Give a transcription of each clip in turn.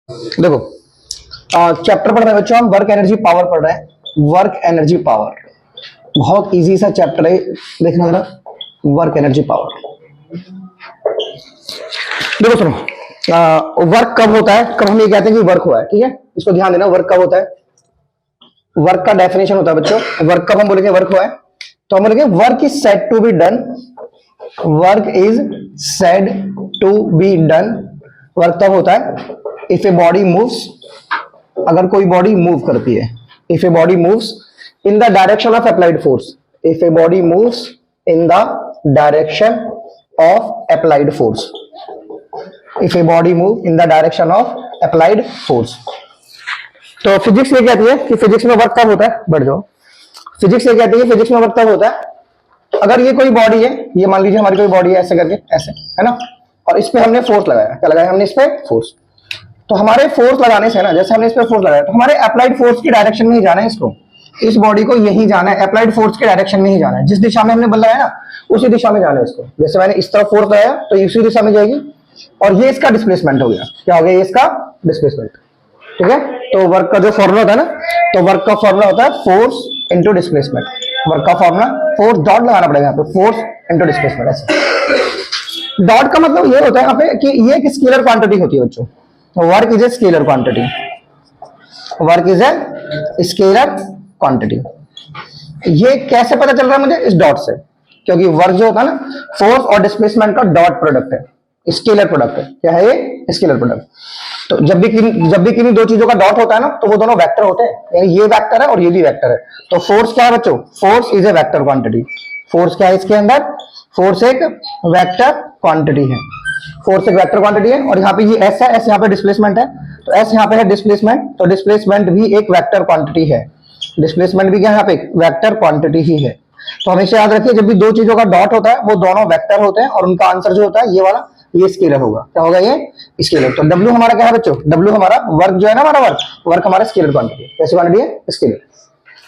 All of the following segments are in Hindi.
देखो चैप्टर पढ़ रहे हैं बच्चों, हम वर्क एनर्जी पावर पढ़ रहे हैं। वर्क एनर्जी पावर बहुत इजी सा चैप्टर है, देखना जरा। वर्क एनर्जी पावर देखो सुनो, वर्क कब होता है, कब हम ये कहते हैं कि वर्क हुआ है, ठीक है, इसको ध्यान देना। वर्क कब होता है, वर्क का डेफिनेशन होता है बच्चों। वर्क कब हम बोलेंगे वर्क हुआ है, तो हम बोलेंगे work is said to be done. Work is said to be done. Work तब होता है इफ ए बॉडी मूव्स, अगर कोई बॉडी मूव करती है। If a body moves in the direction of applied force. If a body moves in the direction of applied force. If a body move in the direction of applied force. तो फिजिक्स ये कहती है कि फिजिक्स में वर्क कब होता है, बढ़ जाओ। फिजिक्स ये कहती है फिजिक्स में वर्क कब होता है, अगर ये कोई बॉडी है, ये मान लीजिए हमारी कोई बॉडी है ऐसे करके, ऐसे है ना, और इस पे हमने फोर्स लगाया। क्या लगाया हमने इस पे, फोर्स। तो हमारे फोर्स लगाने से ना, जैसे हमने इस पे फोर्स लगाया, तो हमारे अप्लाइड फोर्स की डायरेक्शन में ही जाना है इसको, इस बॉडी को यही जाना है, अप्लाइड फोर्स के डायरेक्शन में ही जाना है। जिस दिशा में हमने बल लगाया ना, उसी दिशा में जाना है इसको। जैसे मैंने इस तरफ फोर्स लगाया तो इसी दिशा में जाएगी, और ये इसका डिस्प्लेसमेंट हो गया। क्या हो गया, ये इसका डिस्प्लेसमेंट, ठीक है। तो वर्क का जो फॉर्मूला होता है ना, तो वर्क का फॉर्मूला होता है फोर्स इंटू डिस्प्लेसमेंट। वर्क का फॉर्मूला फोर्स, डॉट लगाना पड़ेगा यहाँ पे, फोर्स इंटू डिस्प्लेसमेंट। ऐसे डॉट का मतलब ये होता है यहाँ पे कि ये एक स्केलर क्वांटिटी होती है बच्चों। Work is a scalar quantity. Work is a scalar quantity. ये कैसे पता चल रहा है मुझे, इस डॉट से, क्योंकि वर्क जो होता है ना, फोर्स और डिस्प्लेसमेंट का डॉट प्रोडक्ट है, स्केलर प्रोडक्ट है। क्या है ये, स्केलर प्रोडक्ट। तो जब भी किन्हीं दो चीजों का डॉट होता है ना, तो वो दोनों वेक्टर होते हैं, यानी ये वेक्टर है और ये भी वेक्टर है। तो फोर्स क्या है बच्चों, force is a vector quantity. Force क्या है इसके अंदर, फोर्स एक वेक्टर क्वांटिटी है। फोर्स एक वेक्टर क्वांटिटी है, और यहाँ पे ये एस है, एस यहाँ पे डिस्प्लेसमेंट है, तो एस यहाँ पे है डिस्प्लेसमेंट, तो डिस्प्लेसमेंट भी एक वेक्टर क्वांटिटी है। डिस्प्लेसमेंट भी क्या है यहाँ पे, वेक्टर क्वांटिटी ही है। तो हमेशा याद रखिए, जब भी दो चीजों का डॉट होता है, वो दोनों वेक्टर होते हैं, और उनका आंसर जो होता है ये वाला, ये स्केलर होगा। क्या होगा, ये स्केलर। तो W हमारा क्या है बच्चों, W हमारा वर्क जो है ना, हमारा वर्क हमारा स्केलर क्वांटिटी है। कैसी क्वांटिटी है, स्केलर।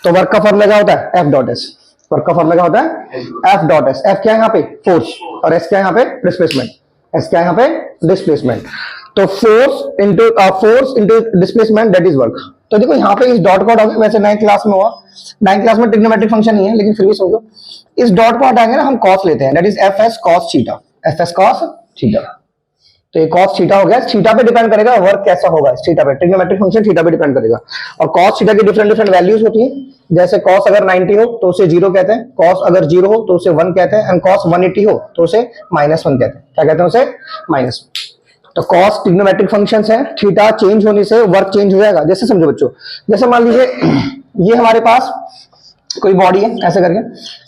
तो वर्क का फॉर्मूला क्या होता है, F डॉट एस। वर्क का फॉर्मूला क्या होता है, F डॉट एस। F क्या है यहाँ पे, फोर्स, और S क्या है यहाँ पे, डिस्प्लेसमेंट। S क्या है यहाँ पे, डिस्प्लेसमेंट। तो force into displacement, that is work. तो देखो यहाँ पे इस डॉट को हटाओगे, वैसे 9th क्लास में हुआ, 9th क्लास में ट्रिग्नोमेट्रिक फंक्शन नहीं है, लेकिन फिर भी समझो, इस डॉट को हटाएंगे ना, हम कॉस लेते हैं, that is F S cos theta. F S cos theta, तो ये cos थीटा हो गया। थीटा पे डिपेंड करेगा वर्क कैसा होगा, थीटा पे, ट्रिग्नोमेट्रिक फंक्शन थीटा पे डिपेंड करेगा। और cos थीटा की डिफरेंट वैल्यूज होती है। जैसे cos अगर 90 हो तो उसे 0 कहते हैं, cos अगर 0 हो तो उसे 1 कहते हैं, एंड cos 180 हो तो उसे -1 कहते हैं। क्या कहते हैं उसे, माइनस। तो cos ट्रिग्नोमेट्रिक फंक्शंस है, थीटा चेंज होने से वर्क चेंज हो जाएगा। जैसे समझो बच्चों, जैसे मान लीजिए ये हमारे पास कोई बॉडी है ऐसे करके,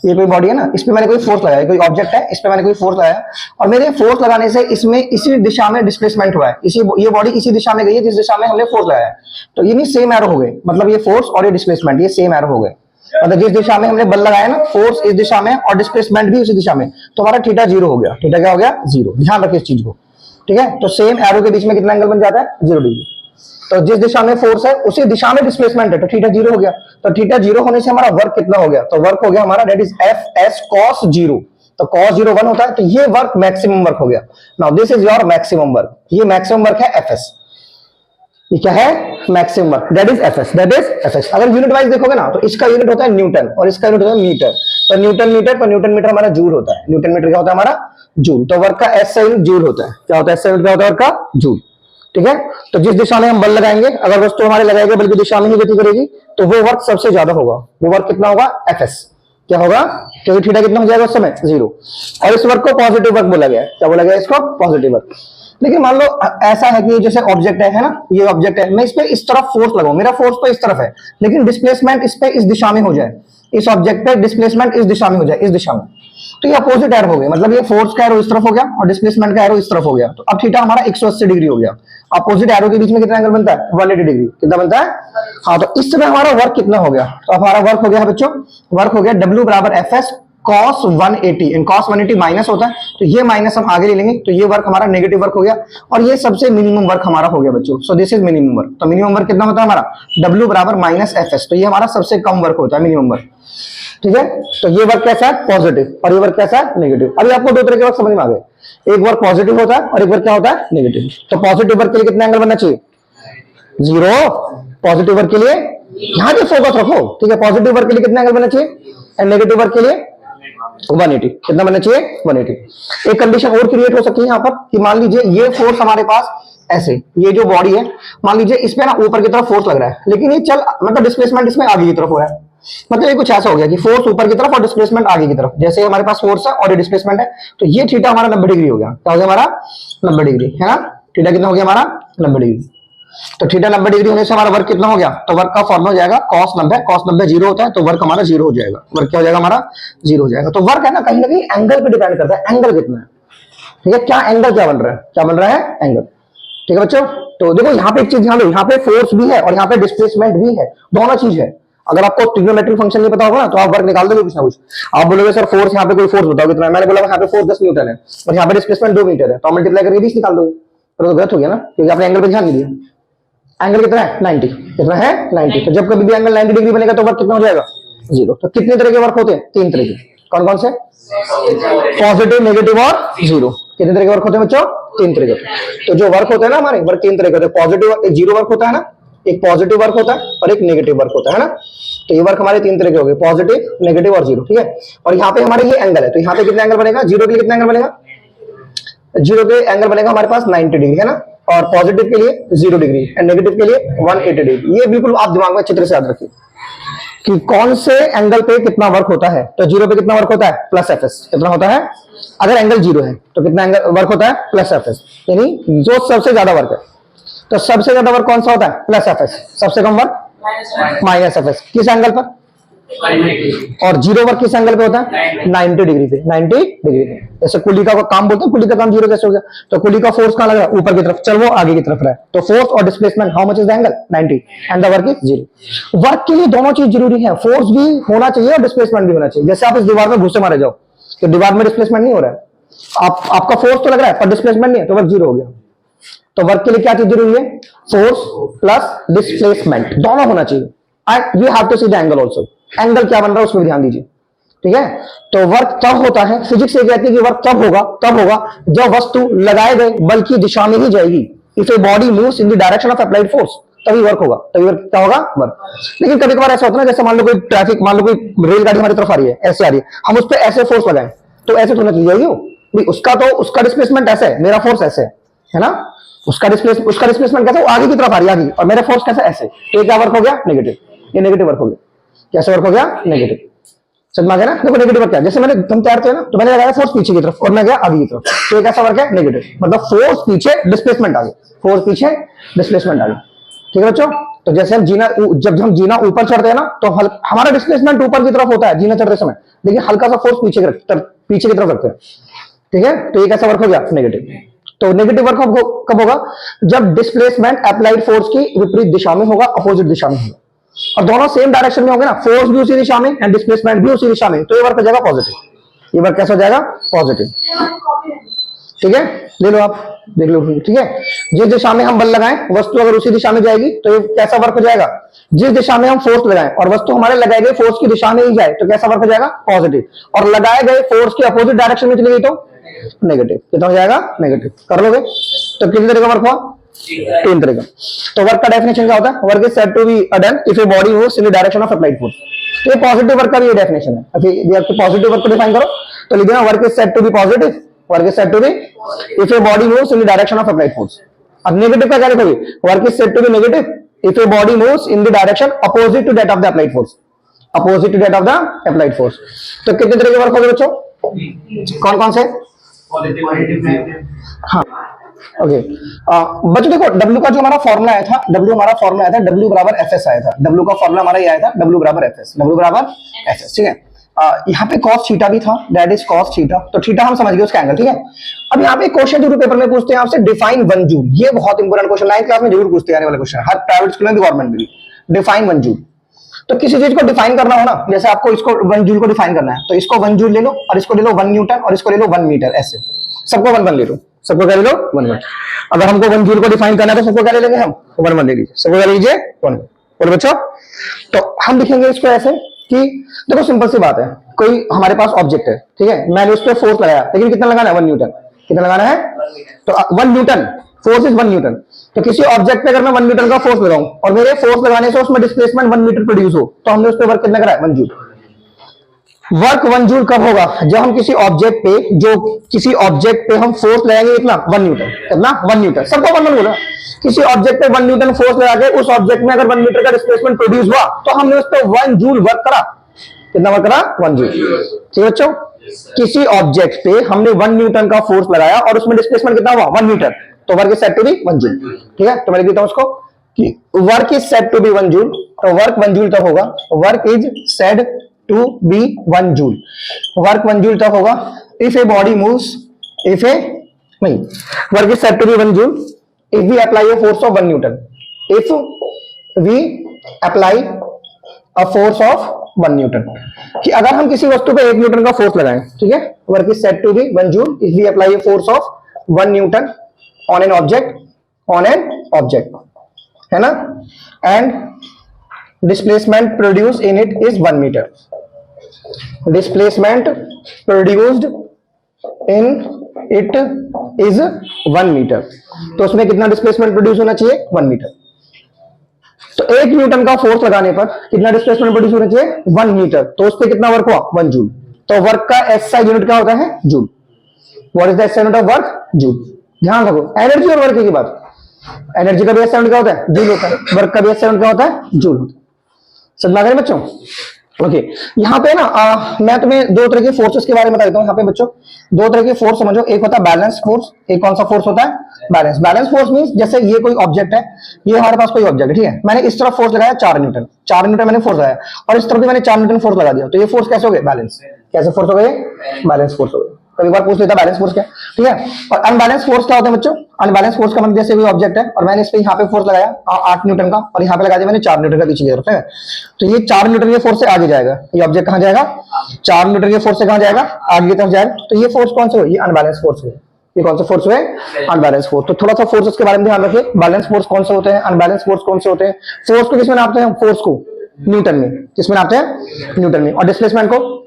ये कोई बॉडी है ना, इस पे मैंने कोई फोर्स लगाया, कोई ऑब्जेक्ट है, इस पे मैंने कोई फोर्स लगाया, और मेरे फोर्स लगाने से इसमें इसी दिशा में डिस्प्लेसमेंट हुआ है। ये बॉडी इसी दिशा में गई है जिस दिशा में हमने फोर्स लगाया है। तो ये नहीं सेम एरो हो गए, मतलब ये फोर्स और ये डिस्प्लेसमेंट ये सेम एरो हो गए। मतलब जिस दिशा में हमने बल लगाया ना, फोर्स इस दिशा में और डिस्प्लेसमेंट भी उसी दिशा में, तो हमारा थीटा 0 हो गया। थीटा क्या हो गया, 0। ध्यान रखिए इस चीज को, ठीक है। तो सेम एरो के बीच में कितना एंगल बन जाता है, 0 डिग्री। तो जिस दिशा में फोर्स है उसी दिशा में डिस्प्लेसमेंट है, तो थीटा 0 हो गया। तो थीटा 0 होने से हमारा वर्क कितना हो गया, तो वर्क हो गया हमारा, that is F S cos 0। तो cos 0 1 होता है, तो ये वर्क मैक्सिमम वर्क हो गया। Now this is your maximum work. ये मैक्सिमम वर्क है एफएस। ये क्या है, maximum work, that is FS, that is FS. अगर यूनिट वाइज देखोगे ना, तो इसका यूनिट होता है न्यूटन और इसका यूनिट होता है मीटर। तो न्यूटन मीटर, तो न्यूटन मीटर हमारा जूल होता है। न्यूटन मीटर क्या होता है हमारा, जूल। तो वर्क का एस यूनिट जूल होता है। क्या होता है, एस यूनिट क्या होता है वर्क का, जूल, ठीक है। तो जिस दिशा में हम बल लगाएंगे, अगर वस्तु हमारे लगाएंगे बल की दिशा में ही गति करेगी, तो वो वर्क सबसे ज्यादा होगा। वो वर्क कितना होगा, एफएस। क्या होगा, क्योंकि थीटा कितना हो जाएगा उस समय, 0। और इस वर्क को पॉजिटिव वर्क बोला गया है। क्या बोला गया इसको, पॉजिटिव वर्क। लेकिन मान लो ऐसा है कि जैसे ऑब्जेक्ट है ना, ये ऑब्जेक्ट है, मैं इस पे इस तरफ फोर्स लगाऊं, मेरा फोर्स तो इस तरफ है, लेकिन डिस्प्लेसमेंट इस पे इस दिशा में हो जाए, इस ऑब्जेक्ट पे डिस्प्लेसमेंट इस दिशा में हो जाए, इस दिशा में, तो ये अपोजिट एरो हो गए। मतलब ये फोर्स का एरो इस तरफ हो गया और डिस्प्लेसमेंट का एरो इस तरफ हो गया। तो अब थीटा हमारा 180 डिग्री हो गया। अपोजिट एरो के बीच में कितना एंगल बनता है, 180 डिग्री। कितना बनता है, हाँ। तो इस समय हमारा वर्क कितना हो गया, तो हमारा वर्क हो गया बच्चों, वर्क हो गया W बराबर एफ एस cos 180, इन cos 180 माइनस होता है, तो ये माइनस हम आगे ले लेंगे, तो ये वर्क हमारा नेगेटिव वर्क हो गया, और ये सबसे मिनिमम वर्क हमारा हो गया बच्चों। सो दिस इज मिनिमम वर्क। तो मिनिमम वर्क कितना होता है हमारा, W बराबर माइनस एफ एस। तो ये हमारा सबसे कम वर्क होता है, मिनिमम वर्क, ठीक है। तो ये वर्क कैसा है, पॉजिटिव, और ये वर्क कैसा है, नेगेटिव। अभी आपको दो तरह के वर्क समझ में आ गए, एक वर्क पॉजिटिव होता है और एक वर्क क्या होता है, नेगेटिव। तो पॉजिटिव वर्क के लिए कितना एंगल बनना चाहिए, जीरो। पॉजिटिव वर्क के लिए यहां पे फोकस रखो, ठीक है। पॉजिटिव वर्क के लिए कितना एंगल बनना चाहिए, एंड नेगेटिव वर्क के लिए 180। कितना बनना चाहिए, 180। एक कंडीशन और क्रिएट हो सकती है यहां पर कि मान लीजिए ये फोर्स हमारे पास ऐसे, ये जो बॉडी है मान लीजिए इस पे ना ऊपर की तरफ फोर्स लग रहा है, लेकिन ये चल मतलब डिस्प्लेसमेंट इसमें आगे की तरफ हो रहा है। मतलब ये कुछ ऐसा हो गया कि फोर्स ऊपर की तरफ और डिस्प्लेसमेंट आगे की तरफ। जैसे हमारे पास फोर्स है और ये डिस्प्लेसमेंट है, तो ये थीटा हमारा 90 डिग्री हो गया। क्या हो गया हमारा, 90 डिग्री, है ना। थीटा कितना हो गया हमारा, 90 डिग्री। तो थीटा 90 डिग्री होने से हमारा वर्क कितना हो गया, तो वर्क का फॉर्मूला हो जाएगा cos 90। cos 90 जीरो होता है तो वर्क हमारा जीरो हो जाएगा। वर्क क्या हो जाएगा हमारा, जीरो हो जाएगा। तो वर्क है ना कहीं ना कहीं एंगल पे डिपेंड करता है, एंगल कितना है, ठीक है। क्या एंगल क्या बन रहा है, क्या बन रहा है, एंगल, ठीक है बच्चों। तो देखो यहाँ पे एक चीज ध्यान दो, यहाँ पे फोर्स भी है और यहाँ पे डिस्प्लेसमेंट भी है, दोनों चीज है। अगर आपको ट्रिग्नोमेट्रिक फंक्शन नहीं पता होगा ना तो आप वर्क निकाल दोगे कुछ ना कुछ। आप बोलोगे सर फोर्स, यहाँ पे कोई फोर्स बताओ कितना है, मैंने बोला यहाँ पे फोर्स 10 न्यूटन है और यहाँ पे डिस्प्लेसमेंट 2 मीटर है, तो मल्टीप्लाई करके 20 निकाल दोगे। तो गलत हो गया ना, क्योंकि आपने एंगल पे ध्यान नहीं दिया। एंगल कितना है, 90। कितना है, 90। तो जब कभी भी एंगल 90 डिग्री बनेगा तो वर्क कितना हो जाएगा, जीरो। तो कितने तरह के वर्क होते हैं, 3 तरह के। कौन कौन से, पॉजिटिव, नेगेटिव और जीरो। कितने तरह के वर्क होते हैं बच्चों, 3 तरह के होते हैं। तो जो वर्क होता है ना हमारे, वर्क 3 तरह के होते हैं। पॉजिटिव, एक जीरो वर्क होता है ना, एक पॉजिटिव वर्क होता है और एक नेगेटिव वर्क होता है ना। तो ये वर्क हमारे 3 तरह के हो गए, पॉजिटिव, नेगेटिव और जीरो, ठीक है। और यहाँ पे हमारे ये एंगल है, तो यहाँ पे कितना एंगल बनेगा, जीरो के लिए कितना एंगल बनेगा, जीरो के एंगल बनेगा हमारे पास 90 डिग्री, है ना। और पॉजिटिव के लिए 0 डिग्री एंड नेगेटिव के लिए 180 डिग्री। ये बिल्कुल आप दिमाग में अच्छी तरह से याद रखिए कि कौन से एंगल पे कितना वर्क होता है। तो जीरो पे कितना वर्क होता है, प्लस एफ एस। कितना होता है, अगर एंगल जीरो है तो कितना एंगल वर्क होता है, प्लस एफ एस। यानी जो सबसे ज्यादा वर्क है, तो सबसे ज्यादा वर्क कौन सा होता है, प्लस एफ एस। सबसे कम वर्क माइनस एफ एस। किस एंगल पर, और जीरो वर्क किस एंगल पे होता है, 90 डिग्री पे। 90 डिग्री पे। जैसे कुलिका का काम बोलते हैं, कुलिका का काम जीरो कैसे हो गया, तो कुलिका फोर्स कहां लग रहा है, ऊपर की तरफ, चल वो आगे की तरफ रहा है। तो फोर्स और displacement, how much is the angle, 90 and the work is zero. Work के लिए दोनों चीज जरूरी है, फोर्स भी होना चाहिए और डिस्प्लेसमेंट भी होना चाहिए। जैसे आप इस दीवार में घुसे मारे जाओ तो दीवार में डिस्प्लेसमेंट नहीं हो रहा है, आपका फोर्स तो लग रहा है पर डिस्प्लेसमेंट नहीं है, तो वर्क जीरो हो गया। तो वर्क के लिए क्या चीज जरूरी है, फोर्स प्लस डिस्प्लेसमेंट, दोनों होना चाहिए। And you have to see the angle also, angle क्या बन रहा है उसमें ध्यान दीजिए, ठीक है। तो वर्क तब होता है, फिजिक्स ये कहती है कि वर्क तब होगा जब वस्तु लगाए गए बल की दिशा में ही जाएगी। If a body moves in the direction of applied force, तभी वर्क होगा, तभी वर्क क्या होगा, वर्क। लेकिन कभी कभार ऐसा होता है ना, जैसे मान लो कोई ट्रैफिक, मान लो कोई रेलगाड़ी हमारी तरफ आ रही है, ऐसे आ रही है, हम उस पर ऐसे फोर्स लगाएं तो ऐसे थोड़ा चल जाएगी वो, उसका डिस्प्लेसमेंट ऐसे है, मेरा फोर्स ऐसे है ना। उसका डिस्प्लेसमेंट कैसे, वो आगे की तरफ आ रही है आगे, और मेरा फोर्स कैसे, ऐसे। तो ये क्या वर्क हो गया, नेगेटिव। ये नेगेटिव वर्क हो गया। कैसे वर्क हो गया, नेगेटिव। समझ में आ गया ना। देखो नेगेटिव वर्क क्या है, जैसे मैंने तुम तैरते हो ना, तो मैंने लगाया फोर्स पीछे की तरफ और मैं गया आगे की तरफ, तो ये कैसा वर्क है, नेगेटिव। मतलब फोर्स पीछे, डिस्प्लेसमेंट आगे, फोर्स पीछे, डिस्प्लेसमेंट आगे, ठीक है बच्चों। तो जैसे हम जब हम जीना ऊपर चढ़ते हैं ना, तो हमारा डिस्प्लेसमेंट ऊपर की तरफ होता है जीना चढ़ते समय, लेकिन हल्का सा फोर्स पीछे की तरफ रखते हैं, ठीक है। तो ये कैसा वर्क हो गया, नेगेटिव। तो नेगेटिव वर्क कब होगा, जब डिस्प्लेसमेंट अप्लाइड फोर्स की विपरीत दिशा में होगा, अपोजिट दिशा में होगा, और दोनों सेम डायरेक्शन में होंगे ना, फोर्स भी उसी दिशा में एंड डिस्प्लेसमेंट भी उसी दिशा में, तो ये वर्क हो जाएगा पॉजिटिव। ये वर्क कैसा हो जाएगा, पॉजिटिव, ठीक है। ले लो आप, देख लो, ठीक है। जिस दिशा में हम बल लगाएं, वस्तु अगर उसी दिशा में जाएगी तो ये कैसा वर्क हो जाएगा, जिस दिशा में हम फोर्स लगाएं और वस्तु हमारे लगाए गए फोर्स की दिशा में ही जाए तो कैसा वर्क हो जाएगा, पॉजिटिव। और लगाए गए फोर्स की अपोजिट डायरेक्शन में चली गई तो नेगेटिव। कितना हो जाएगा, नेगेटिव। कर लोगे तो कितने तरह का वर्क हुआ, 3 तरह का। तो वर्क का डेफिनेशन क्या होता है, work is said to be done if a body moves in the direction of applied force. तो ये पॉजिटिव वर्क का भी ये डेफिनेशन है। अभी आपको पॉजिटिव वर्क को डिफाइन करो तो लिख देना, work is said to be positive, work is said to be if a body moves in the direction of applied force. अब नेगेटिव का क्या लिखोगे, work is said to be negative if a body moves in the direction opposite to that of the applied force, opposite to that of the applied force. तो कितने तरह के वर्क हो गए बच्चों, कौन कौन से, हाँ ओके। बच्चों देखो W का जो हमारा फॉर्मूला आया था, W हमारा फॉर्मूला आया था, W बराबर FS आया था। W का फॉर्मूला हमारा ये आया था, W बराबर FS, W बराबर FS, ठीक है। यहाँ पे cos थीटा भी था, दैट इज cos थीटा। तो थीटा हम समझ गए उसका एंगल, ठीक है। अब यहाँ पे क्वेश्चन जरूर पेपर में पूछते हैं आपसे, डिफाइन 1 जूल। ये बहुत इंपॉर्टेंट क्वेश्चन 9th क्लास में जरूर पूछते हैं वाला क्वेश्चन, हर प्राइवेट स्कूल में भी, गवर्नमेंट में भी। Define 1 joule. तो किसी चीज को डिफाइन करना हो ना, जैसे आपको इसको 1 जूल को डिफाइन करना है, तो इसको 1 जूल ले लो और इसको ले लो 1 न्यूटन और इसको ले लो 1 मीटर, ऐसे सबको 1 ले लो, सबको क्या ले लो, 1। अगर हमको 1 जूल को डिफाइन करना है तो सबको क्या ले लेंगे हम, 1 ले लीजिए, सबको क्या लीजिए 1। बोलो बच्चों, तो हम लिखेंगे इसको ऐसे कि देखो सिंपल सी बात है, कोई हमारे पास ऑब्जेक्ट है, ठीक है, मैंने उस पर फोर्स लगाया, लेकिन कितना लगाना है, 1 न्यूटन। कितना लगाना है, तो 1 न्यूटन फोर्स इज 1 न्यूटन। तो किसी ऑब्जेक्ट पे अगर मैं 1 न्यूटन का फोर्स लगाऊं और मेरे फोर्स लगाने से उसमें डिस्प्लेसमेंट 1 मीटर प्रोड्यूस हो, तो हमने उस पर वर्क कितना करा है? 1 जूल। वर्क 1 जूल कब होगा? जब हम किसी ऑब्जेक्ट पे हम फोर्स लगाएंगे इतना 1 न्यूटन। कितना? 1 न्यूटन। सबको 1 बोला। किसी ऑब्जेक्ट पे 1 न्यूटन फोर्स लगा के उस ऑब्जेक्ट में अगर 1 मीटर का डिस्प्लेसमेंट प्रोड्यूस हुआ, तो हमने उस पर 1 जूल वर्क करा। कितना वर्क करा? 1 जूल। ठीक है बच्चों, किसी ऑब्जेक्ट पे हमने 1 न्यूटन का फोर्स लगाया और उसमें डिस्प्लेसमेंट कितना हुआ? 1 मीटर। तो work is said to be 1 joule. ठीक है, तो मैं लिख देता हूं उसको कि work is said to be 1 joule. तो वर्क 1 जूल तक होगा। Work is said to be 1 joule. Work 1 joule तक होगा if a body moves, work is said to be 1 joule if we apply a force of 1 Newton. If we apply a force of 1 Newton, कि अगर हम किसी वस्तु पे 1 न्यूटन का फोर्स लगाएं, ठीक है, work is said to be 1 joule if we apply a force of 1 Newton on an object, है ना, and displacement produced in it is 1 meter. Displacement produced in it is 1 metre. तो उसमें कितना डिस्प्लेसमेंट प्रोड्यूस होना चाहिए? 1 मीटर। तो 1 न्यूटन का फोर्स लगाने पर कितना डिस्प्लेसमेंट प्रोड्यूस होना चाहिए? 1 मीटर। तो उस पर कितना वर्क हुआ? 1 जूल। तो वर्क का एसआई यूनिट क्या होता है? Joule. What is the SI unit of work? Joule. ध्यान रखो, एनर्जी और वर्क की बात। एनर्जी का भी एसआई यूनिट क्या होता है? जूल होता है। वर्क का भी एसआई यूनिट क्या होता है? जूल होता है। समझ आ गया बच्चों? ओके, यहाँ पे ना मैं तुम्हें 2 तरह के फोर्सेस के बारे में बता देता हूँ। यहाँ पे बच्चों 2 तरह के फोर्स समझो। एक होता है बैलेंस फोर्स, एक कौन सा फोर्स होता है? बैलेंस। बैलेंस फोर्स मींस जैसे ये कोई ऑब्जेक्ट है, ये हमारे पास कोई ऑब्जेक्ट है, ठीक है, मैंने इस तरफ फोर्स लगाया 4 न्यूटन, 4 न्यूटन मैंने फोर्स लगाया और इस तरफ भी मैंने 4 न्यूटन फोर्स लगा दिया, तो ये फोर्स कैसे हो गए? बैलेंस। कैसे फोर्स हो गए? बैलेंस फोर्स हो गए। कभी बार पूछ लेता बैलेंस फोर्स क्या, ठीक है। और अनबैलेंस फोर्स क्या होता है बच्चों? अनबैलेंस फोर्स का मतलब जैसे कोई ऑब्जेक्ट है और मैंने इस पे यहाँ पे फोर्स लगाया 8 न्यूटन का और यहाँ पे लगा दिया मैंने 4 न्यूटन का पीछे की तरफ है, तो ये 4 न्यूटन के फोर्स से आगे जाएगा। ये ऑब्जेक्ट कहाँ जाएगा? 4 न्यूटन के फोर्स से कहाँ जाएगा? आगे की तरफ जाएगा। तो ये फोर्स कौन से हुए? ये अनबैलेंस फोर्स हुए। ये कौन सा फोर्स हुए? Unbalance force. तो थोड़ा सा फोर्सेस के बारे में ध्यान रखिए। बैलेंस फोर्स कौन से होते हैं? अनबैलेंस फोर्स कौन से होते हैं? फोर्स को किसमें नापते हैं? फोर्स को न्यूटन में। किसमें नापते हैं? न्यूटन में। और डिस्प्लेसमेंट को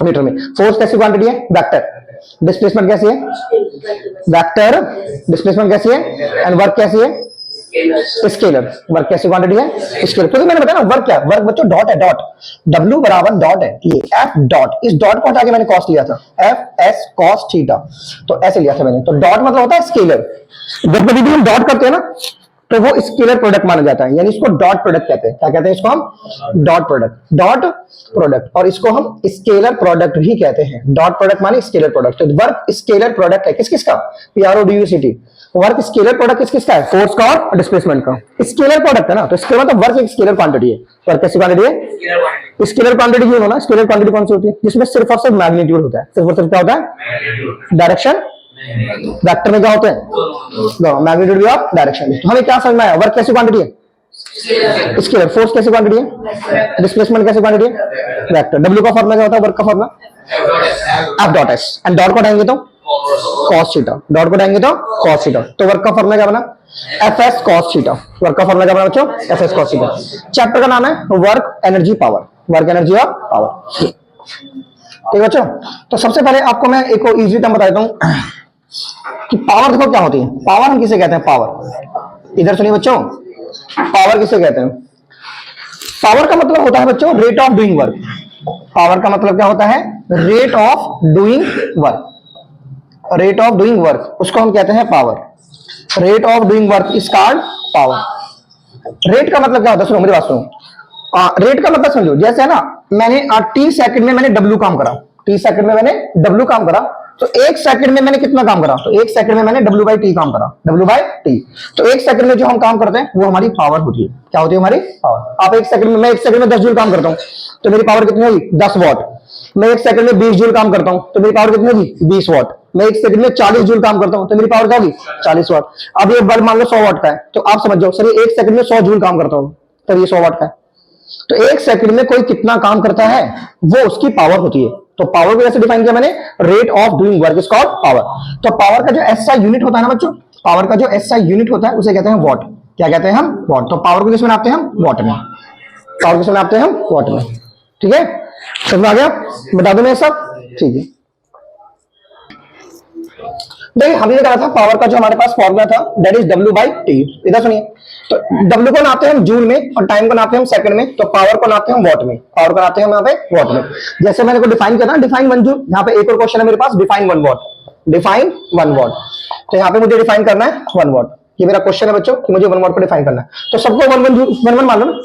मीटर में। फोर्स कैसी क्वांटिटी है? वेक्टर। डिस्प्लेसमेंट कैसी है? वेक्टर। डिस्प्लेसमेंट कैसी है? एंड वर्क कैसी है? स्केलर। वर्क कैसी क्वांटिटी है? स्केलर। क्योंकि मैंने बताया ना वर्क क्या है? वर्क बच्चों डॉट है, डॉट। W बराबर डॉट है, ये एफ डॉट। इस डॉट को हटा के मैंने कॉस लिया था, एफ एस कॉस थीटा, तो ऐसे लिया था मैंने। तो डॉट मतलब होता है स्केलर। जब कभी भी हम डॉट करते हैं ना तो वो स्केलर प्रोडक्ट माना जाता है, यानी इसको डॉट प्रोडक्ट कहते हैं। क्या कहते हैं इसको? हम डॉट प्रोडक्ट। Dot product. और इसको हम स्केलर प्रोडक्ट भी कहते हैं। डॉट प्रोडक्ट माने स्केलर प्रोडक्ट। तो वर्क स्केलर प्रोडक्ट है किस किसका? PRODUCT। वर्क स्केलर प्रोडक्ट किस किसका है? फोर्स का और डिस्प्लेसमेंट का। स्केलर प्रोडक्ट है ना, तो इसके मतलब वर्क एक स्केलर क्वांटिटी है। वर्क कैसी क्वांटिटी है? स्केलर क्वांटिटी क्यों होना? स्केलर क्वांटिटी कौन सी होती है? जिसमें सिर्फ और सिर्फ मैग्नीट्यूड होता है। सिर्फ और सिर्फ क्या होता है? डायरेक्शन। वेक्टर में क्या होते हैं? Magnitude of direction. तो हमें क्या समझना है? वर्क कैसी क्वांटिटी है? स्केलर। फोर्स कैसी क्वांटिटी है? डिस्प्लेसमेंट कैसी क्वांटिटी है? वेक्टर। W का फॉर्मूला क्या होता है? वर्क का formula F dot S। And dot को हटाएंगे तो cos थीटा। डॉट को हटाएंगे तो cos थीटा। तो वर्क का फॉर्मूला क्या बना? FS cos theta. वर्क का फॉर्मूला क्या बना बच्चों? FS cos theta. चैप्टर का नाम है work energy power. Work energy और पावर। ठीक है बच्चों, तो सबसे पहले आपको मैं एक इजी टर्म बता देता हूं कि पावर देखो क्या होती है। पावर हम किसे कहते हैं? पावर। इधर सुनिए बच्चों, पावर किसे कहते हैं? पावर का मतलब होता है बच्चों rate of doing work. Power का मतलब क्या होता है? Rate of doing work. Rate of doing work, उसको हम कहते हैं power. Rate of doing work is called power. Rate का मतलब क्या होता है? सुनो मेरी बात सुनो। रेट का मतलब समझो, जैसे है ना, मैंने t सेकंड में मैंने W काम करा, t सेकंड में मैंने W काम करा, तो 1 सेकंड में मैंने कितना काम करा? तो 1 सेकंड में मैंने W बाई टी काम करा। W by T. तो 1 सेकंड में जो हम काम करते हैं वो हमारी पावर होती है। क्या होती है? हमारी पावर। आप 1 सेकंड में, मैं 1 सेकंड में 10 जूल काम करता हूं तो मेरी पावर कितनी होगी? 10 वॉट। मैं 1 सेकंड में 20 जूल काम करता हूं तो मेरी पावर कितनी होगी? 20 वॉट। मैं 1 सेकंड में 40 जूल काम करता हूं तो मेरी पावर क्या होगी? 40 वॉट। अब ये बल्ब मान लो 100 वॉट का है, तो आप समझ जाओ सर ये 1 सेकंड में 100 जूल काम करता हूं तो ये 100 वॉट का है। तो 1 सेकंड में कोई कितना काम करता है वो उसकी पावर होती है। तो पावर को कैसे डिफाइन किया मैंने? Rate of doing work is called power. तो पावर का जो एसआई यूनिट होता है ना बच्चों, पावर का जो एसआई यूनिट होता है उसे कहते हैं वॉट। क्या कहते हैं हम? वॉट। तो पावर को किसमें नापते हैं हम? वॉट में। पावर को किसमें नापते हैं हम? वॉट में। ठीक है, समझ आ गया? बता दूं मैं सब? ठीक है। देखिए हमने कहा था पावर का जो हमारे पास फॉर्मूला था that is W by T. इधर सुनिए, तो W को नापते हैं हम जूल में और टाइम को नापते हैं हम सेकंड में, तो पावर को नापते हैं हम वॉट में, पावर को नापते हैं हम यहाँ पे वॉट में। जैसे मैंने को डिफाइन किया था डिफाइन 1 जूल, यहाँ पे एक और क्वेश्चन है मेरे पास डिफाइन 1 वॉट, डिफाइन 1 वॉट। तो यहाँ पे मुझे डिफाइन करना है 1 वॉट, ये मेरा क्वेश्चन है बच्चों कि मुझे 1 वॉट को डिफाइन करना है। तो सबको 1 1 मान लो ना।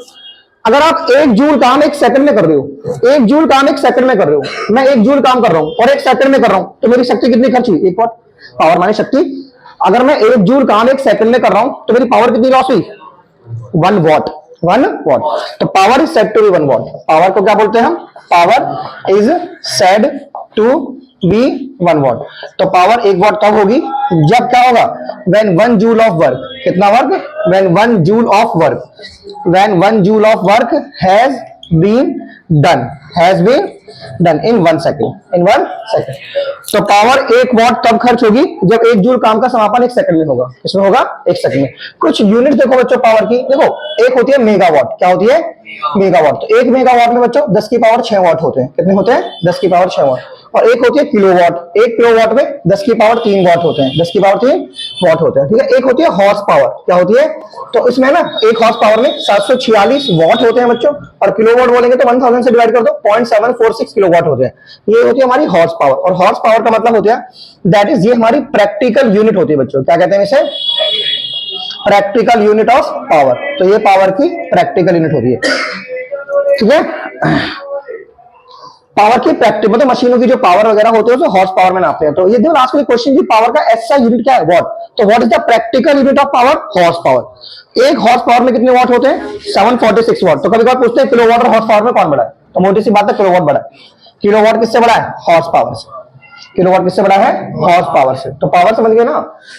अगर आप 1 जूल काम 1 सेकंड में कर रहे हो, 1 जूल काम 1 सेकंड में कर रहे हो, मैं 1 जूल काम कर रहा हूं और 1 सेकंड में कर रहा हूं, तो मेरी शक्ति कितनी खर्च हुई? 1 वॉट। पावर माने शक्ति। अगर मैं 1 जूल काम 1 सेकंड में कर रहा हूं तो मेरी पावर कितनी लॉस हुई? 1 वॉट। 1 वॉट। तो power is said to be 1 watt. Power को क्या बोलते हैं हम? Power is said to be 1 watt. तो पावर 1 वॉट तब होगी जब क्या होगा? व्हेन 1 जूल ऑफ वर्क, कितना work? When 1 joule of work, when 1 joule of work has been done in 1 second, in 1 second. तो पावर 1 वॉट तब खर्च होगी जब 1 जूल काम का समापन 1 सेकंड में होगा। किसमें होगा? 1 सेकंड में। कुछ यूनिट देखो बच्चों पावर की, देखो एक होती है मेगावाट। क्या होती है? मेगावाट। तो 1 मेगावाट में बच्चों 10 की पावर 6 वाट होते हैं। कितने होते हैं? 10 की पावर 6 वाट। और एक होती है किलोवाट, 1 किलोवाट में 10 की पावर 3 वाट होते हैं, 10 की पावर 3 वाट होते हैं। ठीक है। एक होती है हॉर्स पावर। क्या होती है? तो इसमें ना एक हॉर्स पावर में 746 वाट होते हैं बच्चों, और किलोवाट बोलेंगे तो 1000 से डिवाइड कर दो, 0.746 किलोवाट होते हैं। ये होती है हमारी हॉर्स पावर। और हॉर्स पावर का मतलब होता है दैट इज, ये हमारी प्रैक्टिकल यूनिट होती है बच्चों। क्या कहते हैं इसे? Practical unit of power. तो ये पावर की प्रैक्टिकल यूनिट होती है। ठीक है। पावर की प्रैक्टिस मतलब मशीनों की जो पावर वगैरह होते हैं उसे हॉर्स पावर में नापते हैं। तो ये देखो लास्ट में क्वेश्चन की पावर का ऐसा यूनिट क्या है? वॉट। तो what is the practical unit of power? Horse power. एक हॉर्स पावर में कितने वाट होते हैं? 746 वाट। तो कभी कभी पूछते हैं किलोवाट और हॉर्स पावर में कौन बड़ा है? तो मोटी सी बात है किलोवाट बड़ा है। किलोवाट किससे बड़ा है? हॉर्स पावर से। किलोवाट किससे बड़ा है? हॉर्स पावर से। तो पावर समझ गए ना।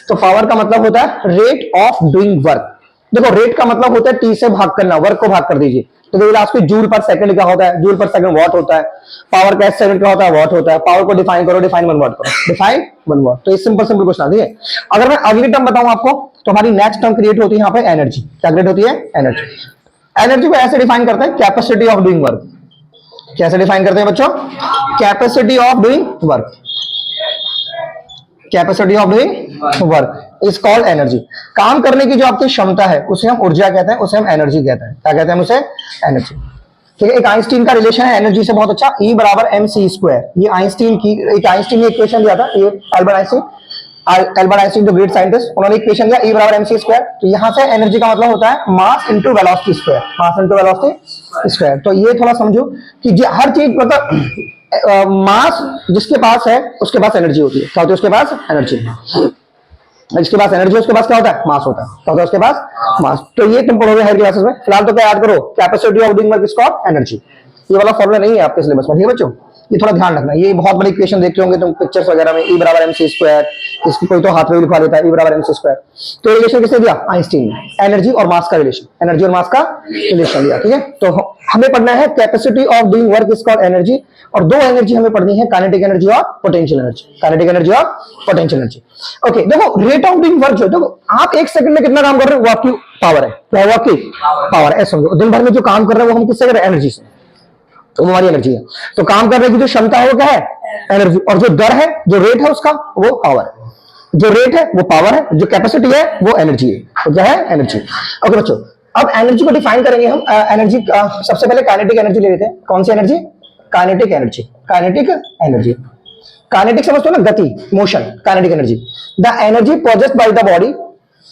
तो पावर का मतलब होता है रेट ऑफ डूइंग वर्क। देखो रेट का मतलब होता है टी से भाग करना, वर्क को भाग कर दीजिए। तो देखो लास्ट में जूल पर सेकंड का होता है, जूल पर सेकंड वॉट होता है। पावर का सेकंड का होता है वॉट होता है। पावर को डिफाइन करो, डिफाइन 1 वॉट करो, डिफाइन 1 वॉट। तो ये सिंपल सिंपल क्वेश्चन आती है। अगर मैं अगली टर्म बताऊं आपको, तो हमारी नेक्स्ट टर्म क्रिएट होती है यहाँ पे एनर्जी। क्या क्रिएट होती है? एनर्जी। एनर्जी को ऐसे डिफाइन करते हैं कैपेसिटी ऑफ डूइंग वर्क। कैसे डिफाइन करते हैं बच्चों? Capacity of doing work. Capacity of doing work is called energy. काम करने की जो आपकी क्षमता है उसे हम ऊर्जा कहते हैं, उसे हम एनर्जी कहते हैं। क्या कहते हैं हम उसे? एनर्जी। ठीक है। एक आइंस्टीन का रिलेशन है एनर्जी से बहुत अच्छा, E बराबर mc²। ये आइंस्टीन की एक आइंस्टीन ने इक्वेशन दिया था, ये अल्बर्ट आइंस्टीन जो ग्रेट साइंटिस्ट, उन्होंने इक्वेशन दिया E बराबर mc²। तो यहां से एनर्जी का मतलब होता है mass into velocity square, mass into velocity square. तो ये थोड़ा समझो कि हर चीज मतलब मास जिसके पास है उसके पास एनर्जी होती है। क्या होती है उसके पास? एनर्जी। जिसके पास एनर्जी उसके पास क्या होता है? मास होता है। क्या होता है उसके पास? मास। तो ये तुम पढ़ोगे हर क्लासेस में। फिलहाल तो क्या याद करो? Capacity of doing work is called energy. ये वाला फॉर्मूला नहीं है आपके सिलेबस में। ठीक है बच्चों, ये थोड़ा ध्यान रखना। ये बहुत बड़ी इक्वेशन देखते होंगे तुम पिक्चर्स वगैरह में, E बराबर mc²। इसकी कोई तो हाथ में लिखवा देता है E बराबर mc²। तो रिलेशन किसने दिया? आइंस्टीन ने। एनर्जी और मास का रिलेशन, एनर्जी और मास का रिलेशन दिया। ठीक है। तो हमें पढ़ना है capacity of doing work is called energy. और 2 एनर्जी हमें पढ़नी है, काइनेटिक एनर्जी और पोटेंशियल एनर्जी। काइनेटिक एनर्जी और पोटेंशियल एनर्जी। ओके। देखो रेट ऑफ डूइंग वर्क जो, देखो आप 1 सेकंड में कितना काम कर रहे हो वो आपकी पावर है। क्या है? आपकी पावर है। समझो दिन भर में जो काम कर रहे हैं वो हम किससे कर रहे हैं? एनर्जी से। तो हमारी एनर्जी है। तो काम करने की जो क्षमता है वो क्या है? एनर्जी। और जो दर है, जो रेट है उसका, वो पावर है। जो रेट है वो पावर है, जो कैपेसिटी है वो एनर्जी है। तो क्या है? एनर्जी। ओके बच्चों, अब एनर्जी को डिफाइन करेंगे हम। एनर्जी सबसे पहले काइनेटिक एनर्जी ले लेते हैं। कौन सी energy? Kinetic energy. Kinetic energy. Kinetic समझते हो ना, गति, motion. Kinetic energy, the energy possessed by the body,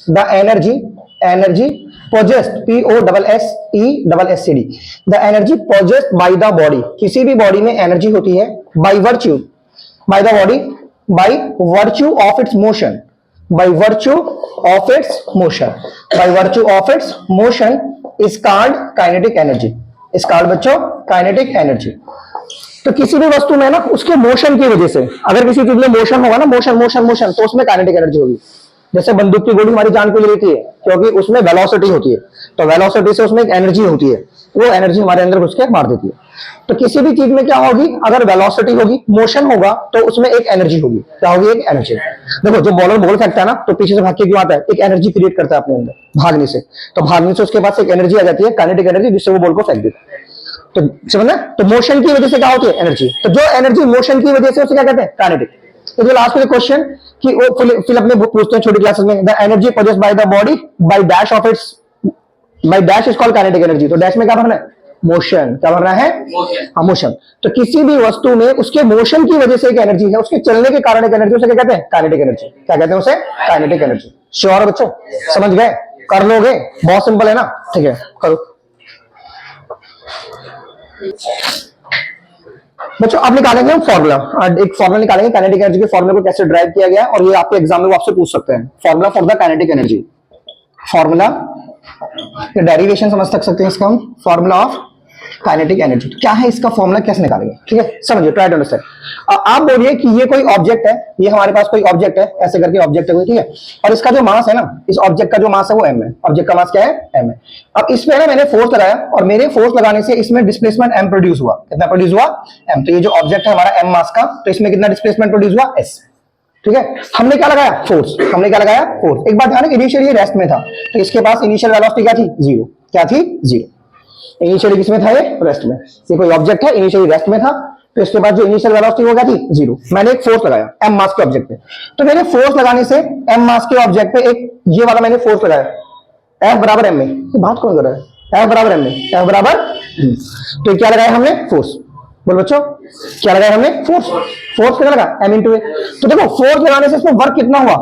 the energy possessed, POSSESSED, the energy possessed by the body। किसी भी बॉडी में एनर्जी होती है by virtue, by the body, by virtue of its motion, by virtue of its motion, by virtue of its motion is called kinetic energy, is called बच्चों kinetic energy। तो किसी भी वस्तु में ना उसके मोशन की वजह से, अगर किसी चीज में मोशन होगा ना, मोशन मोशन मोशन, तो उसमें काइनेटिक एनर्जी होगी। जैसे बंदूक की गोली हमारी जान को ले लेती है क्योंकि उसमें वेलोसिटी होती है, तो वेलोसिटी से उसमें एक एनर्जी होती है, वो एनर्जी हमारे अंदर घुस के मार देती है। तो किसी भी चीज में क्या होगी? अगर वेलोसिटी होगी, मोशन होगा, तो उसमें एक एनर्जी होगी। क्या होगी? एक एनर्जी। देखो जो बॉलर बॉल फेंकता है ना, तो पीछे से भाग के क्यों आता है? एक एनर्जी क्रिएट करता है अपने अंदर भागने से। तो भागने से उसके पास एक एनर्जी आ जाती है, काइनेटिक एनर्जी, जिससे वो बॉल को फेंक देता है। तो समझना, तो मोशन की वजह से क्या होती है? एनर्जी। तो जो एनर्जी मोशन की वजह से उसे क्या कहते हैं? काइनेटिक। ये लास्ट में क्वेश्चन कि वो फिलअप में पूछते हैं छोटी क्लासेस में, the energy produced by the body by dash of its, by dash is called kinetic energy. तो डैश में क्या भरना है? मोशन। क्या भरना है? हाँ, मोशन। तो किसी भी वस्तु में उसके मोशन की वजह से एक एनर्जी है, उसके चलने के कारण एक एनर्जी, उसे क्या कहते हैं? Kinetic energy. क्या कहते हैं उसे? Kinetic energy. श्योर बच्चों? समझ गए? कर लोगे? बहुत सिंपल है ना? ठीक है, करो बच्चों। अब निकालेंगे हम फॉर्मूला, एक फॉर्मूला निकालेंगे काइनेटिक एनर्जी के फॉर्मूले को कैसे ड्राइव किया गया, और ये आपके एग्जाम में आपसे पूछ सकते हैं। Formula for the kinetic energy, formula derivation समझ सकते हैं इसका हम, फॉर्मूला ऑफ काइनेटिक एनर्जी। क्या है इसका फॉर्मूला, कैसे निकालेंगे? ठीक है, समझिए, ट्राई टू अंडरस्टैंड। आप बोलिए कि ये कोई ऑब्जेक्ट है, ये हमारे पास कोई ऑब्जेक्ट है, ऐसे करके ऑब्जेक्ट है, ठीक है, और इसका जो मास है ना, इस ऑब्जेक्ट का जो मास है वो m है। ऑब्जेक्ट का मास क्या है? m है। अब इसमें ना मैंने फोर्स लगाया, और मेरे फोर्स लगाने से इसमें डिस्प्लेसमेंट m प्रोड्यूस हुआ। कितना प्रोड्यूस हुआ? m। तो ये जो ऑब्जेक्ट है हमारा m मास का, तो इसमें कितना डिस्प्लेसमेंट प्रोड्यूस हुआ? s। ठीक है, हमने क्या लगाया? फोर्स। हमने क्या लगाया? फोर्स। एक बात ध्यान रखिए, इनिशियली रेस्ट में था, तो इसके पास इनिशियल वेलोसिटी क्या थी? 0। क्या थी? 0। इनिशियली किसमें था? ये रेस्ट में। ये कोई ऑब्जेक्ट है, इनिशियली रेस्ट में था, तो इसके बाद जो इनिशियल वेलोसिटी हो गया थी 0। मैंने एक फोर्स लगाया m मास के ऑब्जेक्ट पे, तो मैंने फोर्स लगाने से m मास के ऑब्जेक्ट पे एक ये वाला मैंने फोर्स लगाया, F बराबर m में। ये बात कौन कर रहा है? F बराबर m में, F बराबर तो क्या लगाया हमने? फोर्स। बोल बच्चों, क्या लगाया हमने? फोर्स। फोर्स कितना लगा? m इंटू ए। तो देखो फोर्स लगाने से इसमें वर्क कितना हुआ?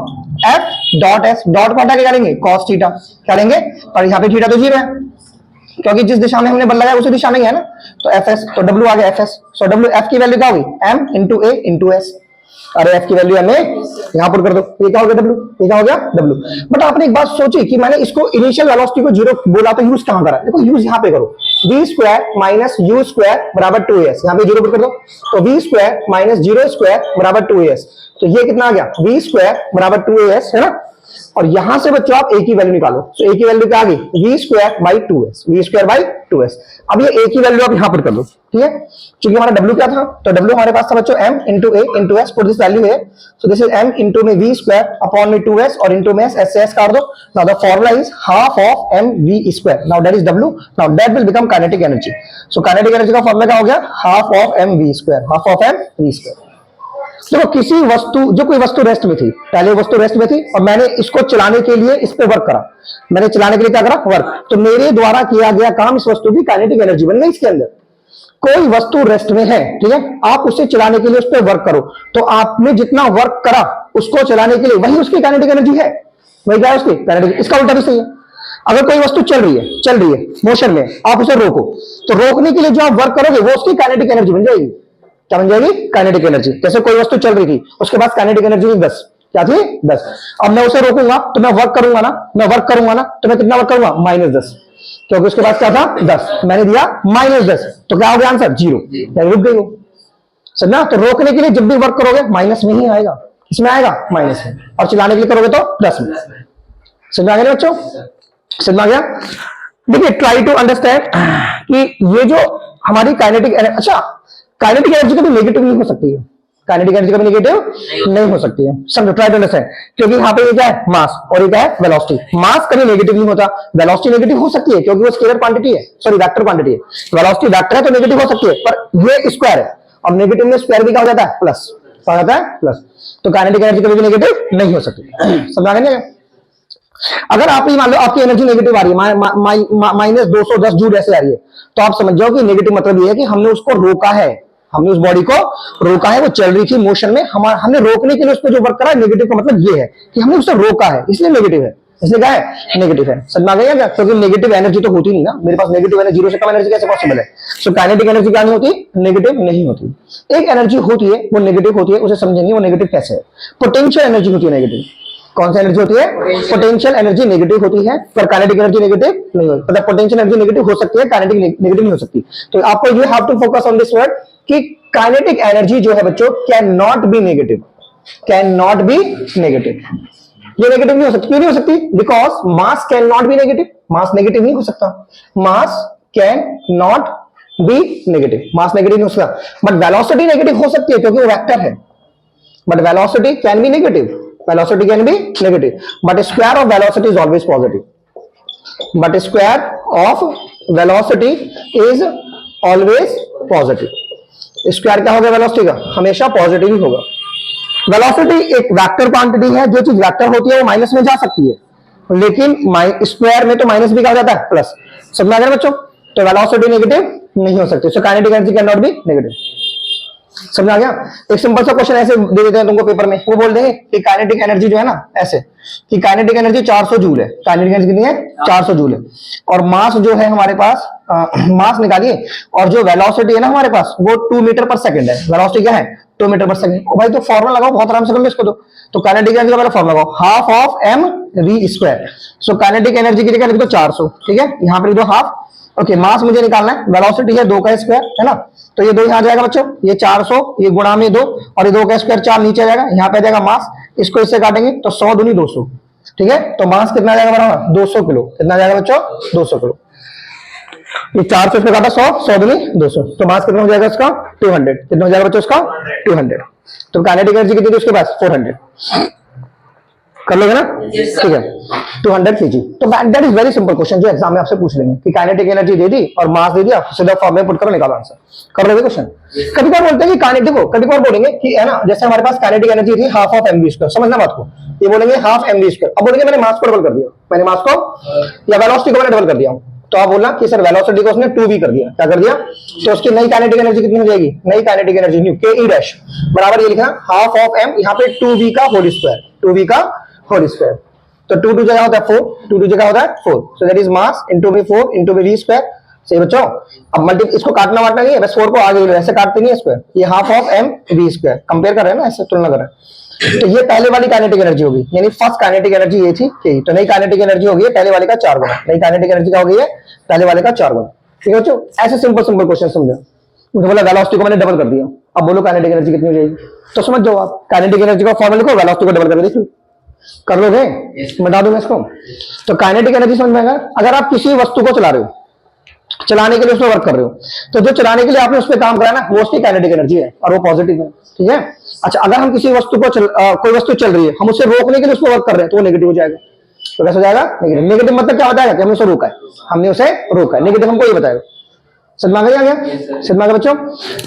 F डॉट s, डॉट को हटा के क्या लेंगे? cos theta. क्या लेंगे? और यहाँ पे थीटा तो 0 है, क्योंकि जिस दिशा में हमने बल लगाया उसी दिशा में ही है ना, तो Fs, तो W आ गया Fs। सो W, F की वैल्यू क्या होगी? m इंटू ए इंटू एस। अरे F की वैल्यू m यहां पर कर दो, ये क्या हो गया? W। ये क्या हो गया? W। बट आपने एक बात सोची कि मैंने इसको इनिशियल वेलोसिटी को 0 बोला, तो यूज कहां करा? देखो यूज यहां पे करो, v square minus u square बराबर 2as। यहां पे 0 पुट कर दो, तो v स्क्वायर माइनस 0 स्क्वायर बराबर 2as। तो ये कितना आ गया? v स्क्वायर बराबर 2as, है ना। और यहां से बच्चों आप a की वैल्यू निकालो, तो a की वैल्यू क्या आ गई? v square by 2s। v square by 2s। अब ये a की वैल्यू आप यहां पर कर दो, ठीक है, क्योंकि हमारा w क्या था? तो w हमारे पास था बच्चों m into a into s। Put this value है, so this is m into में v स्क्वायर अपॉन में 2s, और इंटू में s से s काट दो। Now the formula is half of m v square. Now that is w। Now that will become kinetic energy. So kinetic energy का फॉर्मूला क्या हो गया? Half of m v square. Half of m v square. देखो किसी वस्तु, जो कोई वस्तु रेस्ट में थी, पहले वस्तु रेस्ट में थी, और मैंने इसको चलाने के लिए इस पे वर्क करा। मैंने चलाने के लिए क्या करा? वर्क। तो मेरे द्वारा किया गया काम इस वस्तु की काइनेटिक एनर्जी बन गई। इसके अंदर कोई वस्तु रेस्ट में है, ठीक है, आप उसे चलाने के लिए उस पर वर्क करो, तो आपने जितना वर्क करा उसको चलाने के लिए, वही उसकी काइनेटिक एनर्जी है। वही क्या है उसकी काइनेटिक। इसका उल्टा भी सही है। अगर कोई वस्तु चल रही है मोशन में, आप उसे रोको, तो रोकने के लिए जो आप वर्क करोगे वो उसकी काइनेटिक एनर्जी बन जाएगी। क्या बन जाएगी? Kinetic energy. जैसे कोई वस्तु चल रही थी, उसके पास काइनेटिक एनर्जी 10। क्या थी? 10। अब मैं उसे रोकूंगा तो मैं वर्क करूंगा ना, तो मैं कितना वर्क करूंगा? -10, क्योंकि उसके पास क्या था? 10। मैंने दिया -10, तो क्या हो गया आंसर? 0। या रुक गई वो। समझना? तो रोकने के लिए जब भी वर्क करोगे माइनस में ही आएगा। किसमें आएगा? माइनस में। और चलाने के लिए करोगे तो 10 में। समझ आ गया बच्चों? समझ आ गया? देखिए, ट्राई टू अंडरस्टैंड कि ये जो हमारी काइनेटिक, अच्छा, काइनेटिक एनर्जी कभी नेगेटिव नहीं हो सकती है। काइनेटिक एनर्जी कभी नेगेटिव नहीं हो सकती है। समझो, ट्राई टू अंडरस्टैंड, क्योंकि यहाँ पे ये क्या है? मास, और ये क्या है? वेलोसिटी। मास कभी नेगेटिव नहीं होता, वेलोसिटी नेगेटिव हो सकती है, क्योंकि वो स्केलर क्वांटिटी है, सॉरी वेक्टर क्वांटिटी है। वेलोसिटी वेक्टर है तो नेगेटिव हो सकती है, पर ये स्क्वायर है, और नेगेटिव में स्क्वायर भी क्या हो जाता है? प्लस। क्या हो जाता है? प्लस। तो काइनेटिक एनर्जी कभी भी नेगेटिव नहीं हो सकती। समझा गया? अगर आप ही मान लो आपकी एनर्जी नेगेटिव आ रही है, -210 जूल ऐसे आ रही है, तो आप समझ जाओ कि नेगेटिव मतलब ये है कि हमने उसको रोका है, हमने उस बॉडी को रोका है, वो चल रही थी मोशन में, हमने रोकने के लिए उस पर जो वर्क करा है। नेगेटिव का मतलब ये है कि हमने उसे रोका है, इसलिए नेगेटिव है। इसलिए क्या है? नेगेटिव है। समझ में आ गया क्या? क्योंकि नेगेटिव एनर्जी तो होती नहीं ना, मेरे पास नेगेटिव एनर्जी, 0 से कम एनर्जी कैसे पॉसिबल है? सो काइनेटिक एनर्जी क्या नहीं होती? नेगेटिव नहीं होती। एक एनर्जी होती है वो नेगेटिव होती है, उसे समझेंगे वो नेगेटिव कैसे है। पोटेंशियल एनर्जी होती है नेगेटिव। कौन सी एनर्जी होती है? पोटेंशियल एनर्जी नेगेटिव होती है, पर काइनेटिक एनर्जी नेगेटिव नहीं होती। मतलब पोटेंशियल एनर्जी नेगेटिव हो सकती है, काइनेटिक नेगेटिव नहीं हो सकती। तो आपको you have to focus on this word कि काइनेटिक एनर्जी जो है बच्चों can not be negative. Can not be negative. ये नेगेटिव नहीं हो सकती। क्यों नहीं हो सकती? Because mass can not be negative. Mass negative नहीं हो सकता। Mass can not be negative. Mass negative नहीं हो सकता। बट वेलोसिटी नेगेटिव हो सकती है, क्योंकि वो वेक्टर है। But velocity can be negative. Velocity can be negative, but square of velocity is always positive. But square of velocity is always positive. Square क्या होगा velocity का? हमेशा पॉजिटिव ही होगा। वेलोसिटी एक वेक्टर क्वांटिटी है, जो चीज वेक्टर होती है वो माइनस में जा सकती है, लेकिन स्क्वायर में तो माइनस भी क्या हो जाता है, प्लस। समझ आ गया बच्चों? तो वेलोसिटी नेगेटिव नहीं हो सकती, सो kinetic energy can not be negative. समझ आ गया? एक सिंपल सा क्वेश्चन ऐसे दे देते हैं तुमको पेपर में, वो बोल देंगे कि काइनेटिक एनर्जी जो है ना ऐसे, कि काइनेटिक एनर्जी 400 जूल है, काइनेटिक एनर्जी कितनी है, 400 जूल है, और मास जो है हमारे पास, मास निकालिए, और जो वेलोसिटी है ना हमारे पास वो 2 मीटर पर सेकंड है। वेलोसिटी क्या है, 2 मीटर पर सेकंड। ओ भाई तो फॉर्मूला लगाओ, बहुत आराम से कर लो इसको। तो काइनेटिक एनर्जी का पहले फॉर्मूला लगाओ, half of m v square. So kinetic energy की जगह लिख दो 400, ठीक है, यहाँ पे लिख दो हाफ। ओके, मास मुझे निकालना है, वेलोसिटी है 2 का स्क्वायर, है ना, तो ये 2 यहाँ आ जाएगा बच्चों, ये 400, ये गुणा में 2, और ये 2 का स्क्वायर 4 नीचे आ जाएगा, यहाँ पे आ जाएगा मास, इसको इससे काटेंगे तो 100 दूनी 200, ठीक है, तो मास कितना आ जाएगा बराबर 200 किलो। कितना आ जाएगा बच्चों, 200 किलो। ये 400 से काटा 100, 100 दूनी 200, तो मास कितना हो जाएगा इसका, 200। कितना हो जाएगा बच्चों इसका, 200। तो काइनेटिक एनर्जी कितनी थी उसके पास, 400। कर लोगे ना, ठीक है, 200 kg। तो that is very simple question, जो एग्जाम में आपसे पूछ लेंगे कि काइनेटिक एनर्जी दे दी और मास दे दिया, सीधा फॉर्म में पुट करो, निकालो आंसर। कर लोगे क्वेश्चन? कभी कभार बोलते हैं कि काइनेटिक को, कभी कभार बोलेंगे कि है ना, जैसे हमारे पास काइनेटिक एनर्जी थी half of m v square, समझना बात को, ये बोलेंगे हाफ एम वी स्क्वायर। अब बोलेंगे मैंने मास को डबल कर दिया, मैंने मास को या वेलोसिटी को मैंने डबल कर दिया, तो आप बोलना कि सर वेलोसिटी को उसने 2v कर दिया, क्या कर दिया, तो उसकी नई काइनेटिक एनर्जी कितनी हो जाएगी, नई काइनेटिक एनर्जी न्यू के ई डैश बराबर ये लिखना हाफ ऑफ एम, यहाँ पे 2v का होल स्क्वायर, 2v का होल स्क्वायर, तो 2 2 जगह होता है 4, 2 2 जगह होता है 4, सो that is mass into v 4 into v square. सही बच्चों? अब मल्टी इसको काटना वाटना नहीं है, बस 4 को आगे ले, ऐसे काटते नहीं है स्क्वायर, ये half of m v square, compare कर रहे हैं ना, ऐसे तुलना कर रहे हैं। तो ये पहले वाली काइनेटिक एनर्जी होगी, यानी फर्स्ट काइनेटिक एनर्जी ये थी, तो नई काइनेटिक एनर्जी होगी पहले वाले का 4 गुना, नई काइनेटिक एनर्जी क्या हो गई है, पहले वाले का 4 गुना। ठीक है बच्चों? ऐसे सिंपल सिंपल क्वेश्चन समझो। मुझे बोला वेलोसिटी को मैंने डबल कर दिया, अब बोलो काइनेटिक एनर्जी कितनी हो जाएगी, तो समझ जाओ आप, काइनेटिक एनर्जी का फॉर्मूला लिखो, वेलोसिटी को डबल कर देखो, कर लोगे? बता दूं मैं इसको। तो काइनेटिक एनर्जी समझ में आएगा, अगर आप किसी वस्तु को चला रहे हो, चलाने के लिए उसमें वर्क कर रहे हो, तो जो चलाने के लिए आपने उस पर काम करा ना, वो उसकी काइनेटिक एनर्जी है, और वो पॉजिटिव है। ठीक है? अच्छा, अगर हम किसी वस्तु को कोई वस्तु चल रही है, हम उसे रोकने के लिए उसको वर्क कर रहे हैं, तो वो नेगेटिव हो जाएगा। तो कैसे हो जाएगा, नेगेटिव। नेगेटिव मतलब क्या बताएगा कि हमने उसे रोका है, हमने उसे रोका है, नेगेटिव हमको ये बताएगा। समझ में आ गया? समझ में आ गया बच्चों?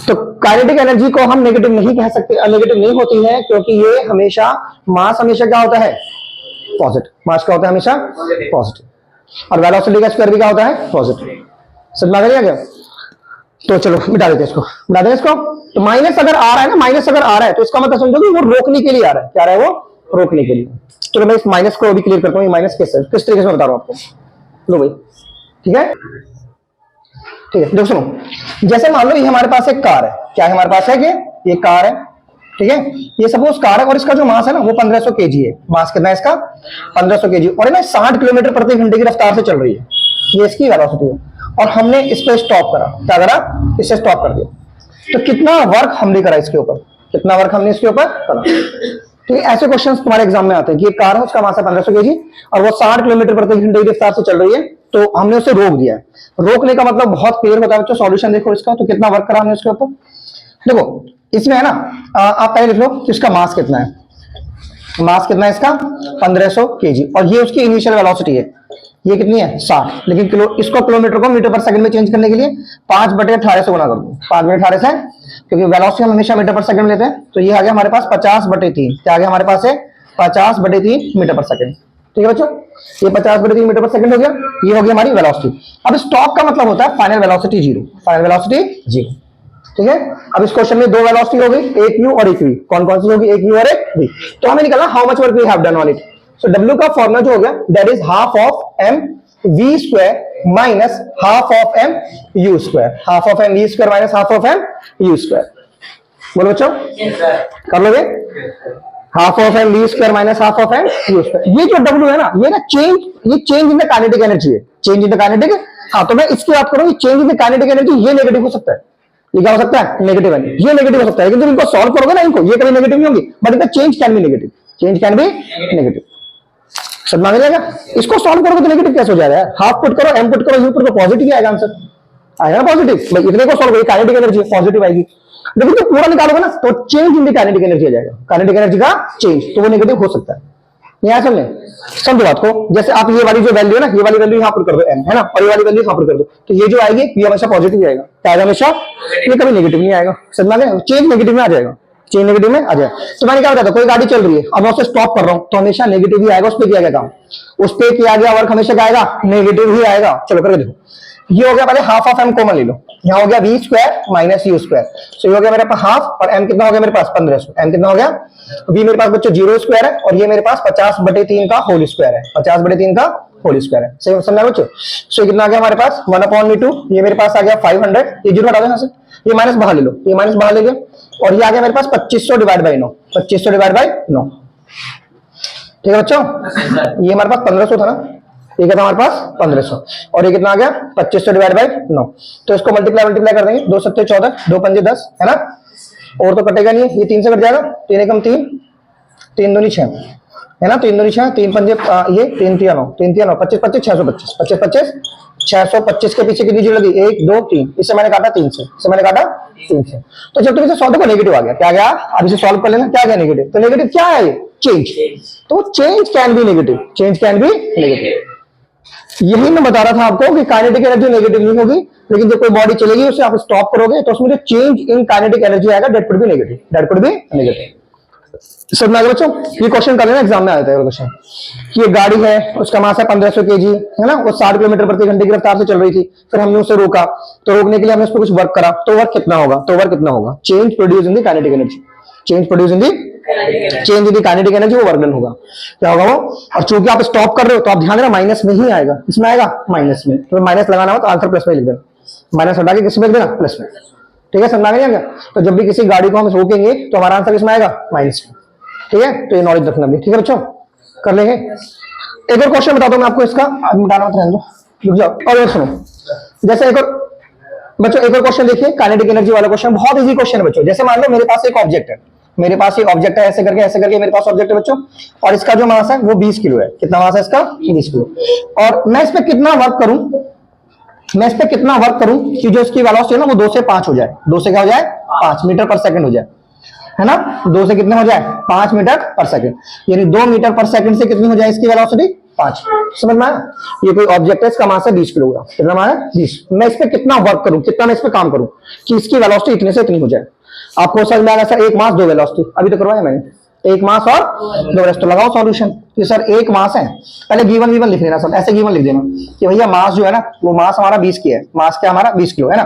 तो काइनेटिक एनर्जी को हम नेगेटिव नहीं कह सकते, नेगेटिव नहीं होती है, क्योंकि ये हमेशा मास हमेशा क्या होता है, पॉजिटिव। मास क्या होता है, हमेशा पॉजिटिव, और वेलोसिटी का स्क्वायर भी क्या होता है, पॉजिटिव। समझ में आ गया? तो चलो मिटा देते हैं इसको, मिटा दें इसको। तो माइनस अगर आ रहा है ना, माइनस अगर आ रहा है, तो इसका मतलब समझो कि वो रोकने के लिए आ रहा है। क्या आ रहा है, वो रोकने के लिए। चलो मैं इस माइनस को अभी क्लियर करता हूँ, माइनस किस तरीके से बता रहा हूँ आपको। लो भाई, ठीक है, ठीक है, देखो सुनो, जैसे मान लो ये हमारे पास एक कार है, क्या है हमारे पास है कि ये कार है, ठीक है, ये सपोज कार है, और इसका जो मास है ना वो 1500 केजी है। मास कितना है इसका, 1500 केजी, और ना 60 किलोमीटर प्रति घंटे की रफ्तार से चल रही है, ये इसकी वेलोसिटी है, और हमने इस पे स्टॉप करा। क्या करा, इसे स्टॉप कर दिया। तो कितना वर्क हमने करा इसके ऊपर, कितना वर्क हमने इसके ऊपर करा। ठीक है, ऐसे क्वेश्चंस तुम्हारे एग्जाम में आते हैं कि एक कार है, उसका मास है 1500 केजी, और वो 60 किलोमीटर प्रति घंटे की रफ्तार से चल रही है, तो हमने उसे रोक दिया है। रोकने का मतलब बहुत क्लियर होता है बच्चों, सॉल्यूशन देखो इसका, तो कितना वर्क करा हमने उसके ऊपर। देखो इसमें है ना, आप पहले लिख लो कि इसका मास कितना है। मास कितना है इसका, 1500 केजी, और ये उसकी इनिशियल वेलोसिटी है, ये कितनी है, 60। लेकिन किलो, इसको किलोमीटर को मीटर पर सेकंड में चेंज करने के लिए 5/18 से गुणा कर दो, 5/18 से, क्योंकि वेलोसिटी हम हमेशा मीटर पर सेकंड लेते हैं। तो ये आ गया हमारे पास 50/3। क्या आ गया हमारे पास है, 50/3 मीटर पर सेकंड। ठीक है बच्चों, ये 50/3 मीटर पर सेकंड हो गया, ये हो गया हमारी वेलोसिटी। अब स्टॉप का मतलब होता है फाइनल वेलोसिटी 0, फाइनल वेलोसिटी 0। ठीक है, अब इस क्वेश्चन में 2 वेलोसिटी हो गई, एक u और एक v। कौन कौन सी होगी, एक u और एक v। तो हमें निकालना how much work we have done on it. So w का फॉर्मूला जो हो गया, that is half of m v square minus half of m u square, half of m v square minus half of m u square. बोलो बच्चों, कर लोगे, half of m v square minus half of m u square. ये जो w है ना, ये ना चेंज, ये change in the kinetic energy है, चेंज इन द काइनेटिक। हाँ, तो मैं इसकी बात करूं, change in the kinetic energy, ये नेगेटिव हो सकता है, ये क्या हो सकता है, नेगेटिव है, ये नेगेटिव हो सकता है, लेकिन जब इनको सॉल्व करोगे ना, इनको, ये कभी नेगेटिव नहीं होंगी, बट इनका change can be negative, change can be negative. समझ में जाएगा? इसको सॉल्व करोगे तो नेगेटिव कैसे हो जाएगा यार, हाफ पुट करो, m पुट करो, u पुट करो, पॉजिटिव आएगा आंसर, आएगा ना पॉजिटिव। भाई इतने को सॉल्व करो, काइनेटिक एनर्जी पॉजिटिव आएगी, लेकिन तो पूरा निकालोगे ना, तो change in the kinetic energy आ जाएगा, काइनेटिक एनर्जी का चेंज, तो वो नेगेटिव हो सकता है। यहाँ समझे, समझो बात को। जैसे आप ये वाली जो वैल्यू है ना, ये वाली वैल्यू यहाँ पुट कर दो m, है ना, और ये वाली वैल्यू यहाँ पुट कर दो, तो ये जो आएगी ये हमेशा पॉजिटिव आएगा, क्या आएगा हमेशा, ये कभी नेगेटिव नहीं आएगा। समझ में आ गया, चेंज नेगेटिव में आ जाएगा। चेंज नेगेटिव में आ जाए। तो मैंने क्या बताया था, कोई गाड़ी चल रही है, अब मैं उसे स्टॉप कर रहा हूं तो हमेशा नेगेटिव ही आएगा, उस पर किया गया काम, उस पर किया गया वर्क हमेशा क्या आएगा, नेगेटिव ही आएगा। चलो करके देखो, ये हो गया पहले हाफ ऑफ एम कॉमन ले लो, यहाँ हो गया v square minus u square, so ये हो गया मेरे पास हाफ, और एम कितना हो गया मेरे पास 1500, एम कितना हो गया, वी मेरे पास बच्चों 0 स्क्वायर है, और ये मेरे पास 50/3 का होल स्क्वायर है, 50/3 का होल स्क्वायर है, सही समझा बच्चों। सो ये कितना आ गया हमारे पास 1/2, ये मेरे पास आ गया 500, ये जीरो हटा दो यहाँ से, ये माइनस बाहर ले लो, ये माइनस बाहर ले गया, और ये आ गया मेरे पास 2500 डिवाइड बाई 9, 2500 डिवाइड बाई 9, ठीक है बच्चों। ये हमारे पास 1500 था ना, ये क्या था हमारे पास 1500, और ये कितना आ गया 2500 डिवाइड बाई 9, तो इसको मल्टीप्लाई कर देंगे, 2 7 14, 2 5 10 है ना, और तो कटेगा नहीं, ये 3 से कट जाएगा, 3 एकम 3, 3 दूनी 6 है ना, 3 दूनी 6, 3 पंजे ये 3 3 9, 3 3 9, 25 25 625, 25 25 625 के पीछे कितनी जीरो लगी, 1 2 3, इससे मैंने काटा 3 से, इससे मैंने काटा 3 से। तो जब तुम इसे सॉल्व करो नेगेटिव आ गया, क्या गया, अब इसे सॉल्व कर लेना, क्या गया नेगेटिव, तो नेगेटिव क्या है, चेंज, तो change can be negative, change can be negative. यही मैं बता रहा था आपको कि काइनेटिक एनर्जी नेगेटिव नहीं होगी, लेकिन जब कोई बॉडी चलेगी उसे आप स्टॉप करोगे तो उसमें जो चेंज इन काइनेटिक एनर्जी आएगा that could be negative, that could be negative. सब में आगे बच्चों ये क्वेश्चन कर लेना, एग्जाम में आ जाता है क्वेश्चन कि ये गाड़ी है, उसका मास है 1500 kg है ना, वो 60 किलोमीटर प्रति घंटे की रफ्तार से चल रही थी, फिर हमने उसे रोका, तो रोकने के लिए हमने उस पर कुछ वर्क करा, तो वर्क कितना होगा, तो वर्क कितना होगा, change produce in the kinetic energy, change produce in the change in the kinetic energy, वो वर्क डन होगा, क्या होगा वो। और चूंकि आप स्टॉप कर रहे हो तो आप ध्यान देना माइनस में ही आएगा, इसमें आएगा माइनस में, तो माइनस लगाना हो तो आंसर प्लस में लिख देना, माइनस हटा के किस में लिख देना, प्लस में, ठीक है, समझ में आ गया। तो जब भी किसी गाड़ी को हम रोकेंगे तो हमारा आंसर किसमें आएगा, माइनस में, ठीक है, तो ये नॉलेज रखना भी, ठीक है बच्चों, कर लेंगे। एक और क्वेश्चन बता दो मैं आपको इसका, अब मिटाना मत रहने दो, रुक जाओ, और सुनो, जैसे एक और बच्चों एक और क्वेश्चन देखिए, काइनेटिक एनर्जी वाला क्वेश्चन, बहुत इजी क्वेश्चन है बच्चों। जैसे मान लो मेरे पास एक ऑब्जेक्ट है, मेरे पास एक ऑब्जेक्ट है, ऐसे करके मेरे पास ऑब्जेक्ट है बच्चों, और इसका जो मास है वो 20 किलो है, कितना मास है इसका, 20 किलो, और मैं इस पे कितना वर्क करूं, मैं इस पे कितना वर्क करूं कि जो इसकी वेलोसिटी है ना वो 2 से 5 हो जाए, 2 से क्या हो जाए, 5 मीटर पर सेकंड हो जाए, है ना, 2 से कितने हो जाए, 5 मीटर पर सेकंड, यानी 2 मीटर पर सेकंड से कितनी हो जाए इसकी वेलोसिटी, 5। समझ में आया, ये कोई ऑब्जेक्ट है, इसका मास है 20 किलोग्राम, कितना मास है 20, मैं इस पे कितना वर्क करूं, कितना मैं इस पे काम करूं कि इसकी वेलोसिटी इतने से इतनी हो जाए। आपको समझ में आएगा सर, एक मास 2 वेलोसिटी, अभी तो करवाया मैंने, एक मास और 2 वेलोसिटी, तो लगाओ सॉल्यूशन कि सर एक मास है, पहले गिवन गिवन लिख लेना सब, ऐसे गिवन लिख देना कि भैया मास जो है ना वो मास हमारा 20 की है, मास क्या हमारा 20 किलो है ना,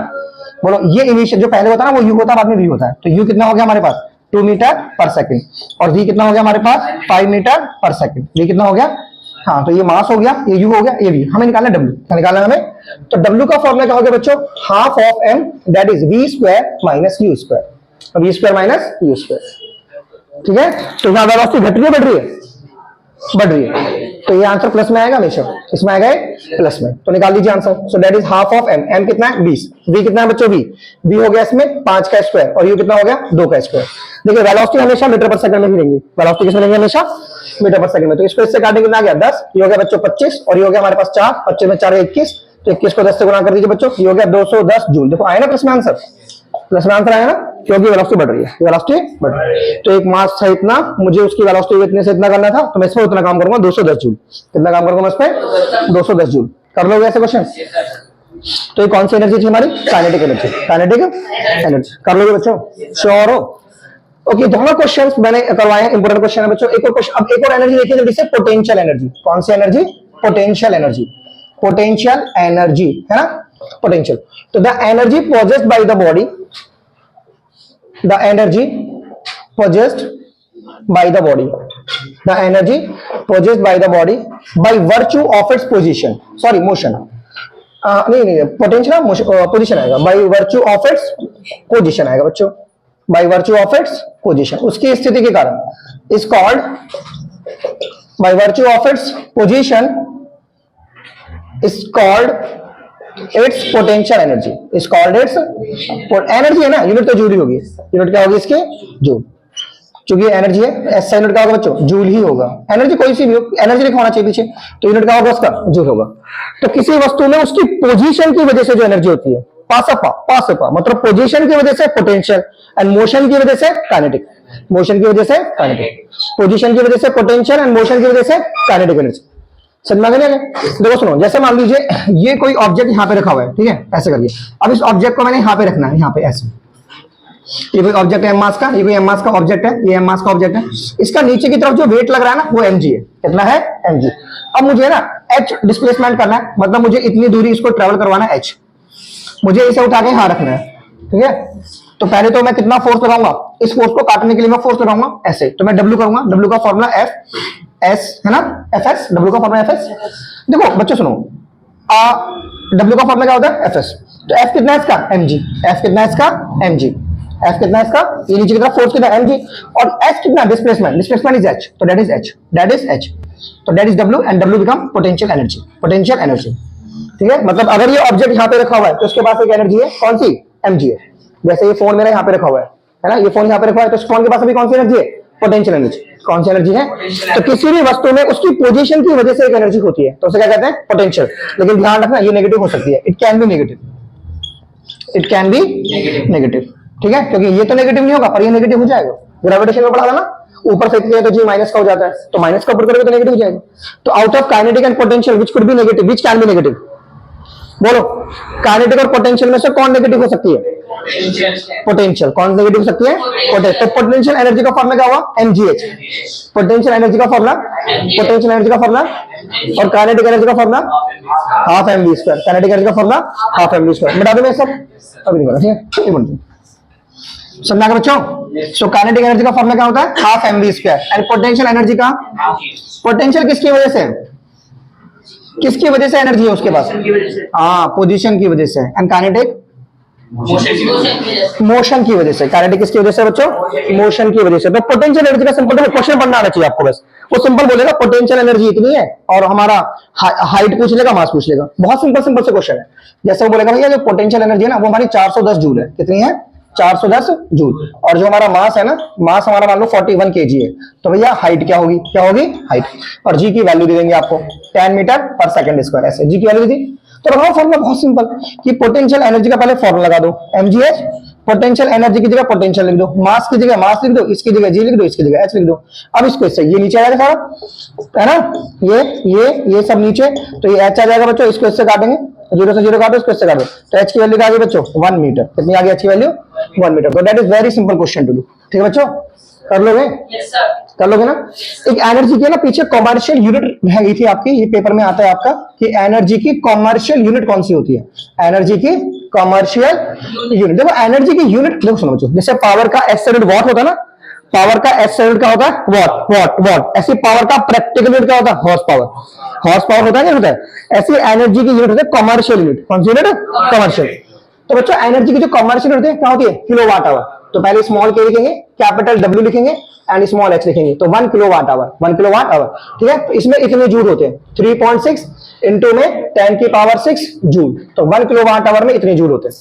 बोलो ये इनिशियल जो पहले होता है ना वो यू होता है, बाद में वी होता है, तो यू कितना हो गया हमारे पास 2 मीटर पर सेकंड, और वी कितना हो गया हमारे पास 5 मीटर पर सेकंड, वी कितना हो गया, हाँ तो ये मास हो गया, ये यू हो गया, ये वी, हमें निकालना डब्ल्यू, क्या निकालना हमें, तो डब्ल्यू का फॉर्मूला क्या हो गया बच्चों, half of m that is v square minus u square, v square minus u square, ठीक है। तो यहाँ वेलोसिटी घट रही है बढ़ रही है, बढ़ रही है, तो ये आंसर प्लस में आएगा हमेशा, इसमें आएगा प्लस में, तो निकाल लीजिए answer. So that is half of m, m कितना है 20, वी कितना है बच्चों, वी हो गया इसमें 5 का स्क्वायर, और यू कितना हो गया 2 का स्क्वायर। देखिए वेलोसिटी हमेशा मीटर पर सेकंड में ही लेंगे, वेलोसिटी किसमें लेंगे हमेशा मीटर पर सेकंड में, तो इसको इससे काटेंगे कितना आ गया 10, ये हो गया बच्चों 25, और ये हो गया हमारे पास 4, 25 में 4 21, तो 21 को 10 से गुणा कर दीजिए बच्चों, ये हो गया 210 जूल। देखो आया ना प्लस में आंसर, प्लस में आंसर आया ना, क्योंकि वेलोसिटी बढ़ रही है, वेलोसिटी बढ़ रही है, तो एक मास था इतना, मुझे उसकी वेलोसिटी इतने से इतना करना था, तो मैं इसमें उतना काम करूंगा 210 जूल, कितना काम करूंगा मैं इस पे 210 जूल, कर लोगे ऐसे क्वेश्चन। तो ये कौन सी एनर्जी थी हमारी, काइनेटिक एनर्जी, काइनेटिक एनर्जी, कर लोगे बच्चों, श्योर हो। ओके, दोनों क्वेश्चंस मैंने करवाए हैं, इंपोर्टेंट क्वेश्चन है बच्चों। एक और क्वेश्चन, अब एक और एनर्जी देखिए जल्दी से, पोटेंशियल एनर्जी, कौन सी energy, potential energy, potential energy है ना, पोटेंशियल, तो the energy possessed by the body, the energy possessed by the body, the energy possessed by the body by virtue of its position, sorry motion, नहीं पोटेंशियल पोजीशन आएगा, by virtue of its position आएगा बच्चों, by virtue of its position, उसकी स्थिति के कारण, is called by virtue of its position is called it's potential energy, is called its energy है ना, यूनिट तो जूल ही होगी, यूनिट क्या होगी इसके जूल, क्योंकि एनर्जी है, एस यूनिट क्या होगा बच्चों, जूल ही होगा, एनर्जी कोई सी भी हो, एनर्जी लिखा होना चाहिए पीछे, तो यूनिट क्या होगा उसका, जूल होगा। तो किसी वस्तु में उसकी पोजीशन की वजह से जो एनर्जी होती है, पासपा मतलब पोजीशन की वजह से पोटेंशियल, एंड मोशन की वजह से काइनेटिक, मोशन की वजह से काइनेटिक, पोजीशन की वजह से पोटेंशियल एंड मोशन की वजह से काइनेटिक एनर्जी, समझ में? देखो सुनो, जैसे मान लीजिए ये कोई ऑब्जेक्ट यहाँ पे रखा हुआ है, ठीक है, ऐसे करिए, अब इस ऑब्जेक्ट को मैंने यहाँ पे रखना है, यहाँ पे ऐसे, ये कोई ऑब्जेक्ट है एम मास का, ये कोई एम मास का ऑब्जेक्ट है, ये एम मास का ऑब्जेक्ट है। इसका नीचे की तरफ जो वेट लग रहा है ना वो mg है। कितना है? mg। अब मुझे ना h डिस्प्लेसमेंट करना है, मतलब मुझे इतनी दूरी इसको ट्रेवल करवाना है h, मुझे इसे उठा के यहां रखना है, ठीक है। तो पहले तो मैं कितना फोर्स लगाऊंगा, इस फोर्स को काटने के लिए मैं फोर्स लगाऊंगा ऐसे, तो मैं w करूंगा, w का फॉर्मूला f s है ना, fs, w का फॉर्मूला fs। देखो बच्चों सुनो, w का फॉर्मूला क्या होता है? fs। तो f कितना है इसका? mg। f कितना है इसका? mg। f कितना है इसका? ये नीचे की तरफ फोर्स कितना है? mg। और s कितना? डिस्प्लेसमेंट, डिस्प्लेसमेंट इज h, तो that is h, that is h। तो that is w and w become potential energy, potential energy, ठीक है। मतलब अगर ये ऑब्जेक्ट यहाँ पे रखा हुआ है तो उसके पास एक एनर्जी है, कौन सी? mg है। जैसे ये फोन मेरा यहाँ पे रखा हुआ है ना, ये फोन यहाँ पे रखा हुआ है, तो इस फोन के पास अभी कौन सी एनर्जी है? Potential energy. कौन सी एनर्जी है? तो किसी भी वस्तु में उसकी पोजीशन की वजह से एक एनर्जी होती है, तो उसे क्या कहते हैं? पोटेंशियल। लेकिन ध्यान रखना ये नेगेटिव हो सकती है, it can be negative, it can be negative, ठीक है, क्योंकि ये तो नेगेटिव नहीं होगा पर ये नेगेटिव हो जाएगा। ग्रेविटेशन में पढ़ा था ना, ऊपर फेंकते हैं तो जी माइनस का हो जाता है, तो माइनस का ऊपर करोगे तो नेगेटिव हो जाएगा। तो out of kinetic and potential which could be negative, which can be negative, बोलो। काइनेटिक और पोटेंशियल में से कौन नेगेटिव हो सकती है? पोटेंशियल। कौन नेगेटिव हो सकती है? पोटेंशियल। तो पोटेंशियल एनर्जी का फॉर्मूला क्या हुआ? mgh। पोटेंशियल एनर्जी का फॉर्मूला, पोटेंशियल एनर्जी का फॉर्मूला, और काइनेटिक एनर्जी का formula half mv square. Kinetic energy का फॉर्मूला हाफ mv स्क्वायर। बता दूं मैं सब? अभी नहीं बता, ठीक है, ये बोल समझा के बच्चों। सो काइनेटिक एनर्जी का फॉर्मूला क्या होता है? Half mv square. And potential energy का, पोटेंशियल किसकी वजह से? किसकी वजह से एनर्जी है उसके पास? हाँ, पोजीशन की वजह से। एंड काइनेटिक मोशन की वजह से। काइनेटिक किसकी वजह से बच्चों? मोशन की वजह से। तो पोटेंशियल एनर्जी का सिंपल क्वेश्चन बनना आना चाहिए आपको, बस वो सिंपल बोलेगा पोटेंशियल एनर्जी इतनी है और हमारा हाइट पूछ लेगा, मास पूछ लेगा। बहुत सिंपल सिंपल से क्वेश्चन है। जैसे वो बोलेगा भैया जो पोटेंशियल एनर्जी है ना वो हमारी 410 जूल है। कितनी है? 410 जूल। और जो हमारा मास है ना, मास हमारा मान लो 41 kg है, तो भैया हाइट क्या होगी? क्या होगी? हाइट। और जी की वैल्यू दे देंगे आपको 10 मीटर पर सेकंड स्क्वायर, ऐसे जी की वैल्यू दी। तो लगाओ फॉर्मूला बहुत सिंपल कि पोटेंशियल एनर्जी का पहले फॉर्मूला लगा दो mgh। पोटेंशियल एनर्जी की जगह पोटेंशियल लिख दो, मास की जगह मास लिख दो, इसकी जगह जी लिख दो, इसकी जगह h लिख दो। अब इसको इससे ये नीचे आ जाएगा सारा, है ना, ये सब नीचे, तो ये h आ जाएगा बच्चों। इसको इससे काटेंगे, 0 से 0 काटो, इसको इससे काटो, तो h की वैल्यू क्या आ गई बच्चों? 1 मीटर। कितनी आ गई h की वैल्यू? 1 मीटर। तो that is very simple question to do, ठीक है बच्चों, कर लोगे? कर लोगे ना। एक एनर्जी की ना पीछे कॉमर्शियल यूनिट है गई थी आपकी, ये पेपर में आता है आपका कि एनर्जी की कॉमर्शियल यूनिट कौन सी होती है? एनर्जी की कॉमर्शियल यूनिट। देखो एनर्जी की यूनिट देखो, समझो, जैसे पावर का एस यूनिट वॉट होता है ना, पावर का एस यूनिट क्या होता है? What, what, what. ऐसी पावर का प्रैक्टिकल यूनिट क्या होता है? Horse power. हॉर्स पावर होता है क्या होता है? ऐसी एनर्जी की यूनिट होती है कॉमर्शियल यूनिट। कौन सी यूनिट? कॉमर्शियल। तो बच्चों एनर्जी की जो कॉमर्शियल यूनिट है क्या होती है? Kilowatt hour. तो पहले स्मॉल के लिखेंगे, कैपिटल W लिखेंगे एंड स्मॉल h लिखेंगे, तो 1 किलोवाट आवर, 1 किलोवाट आवर, ठीक है। तो इसमें इतने जूल होते हैं, 3.6 इंटू में 10 की पावर 6 जूल, तो 1 किलोवाट आवर में इतने जूल होते हैं।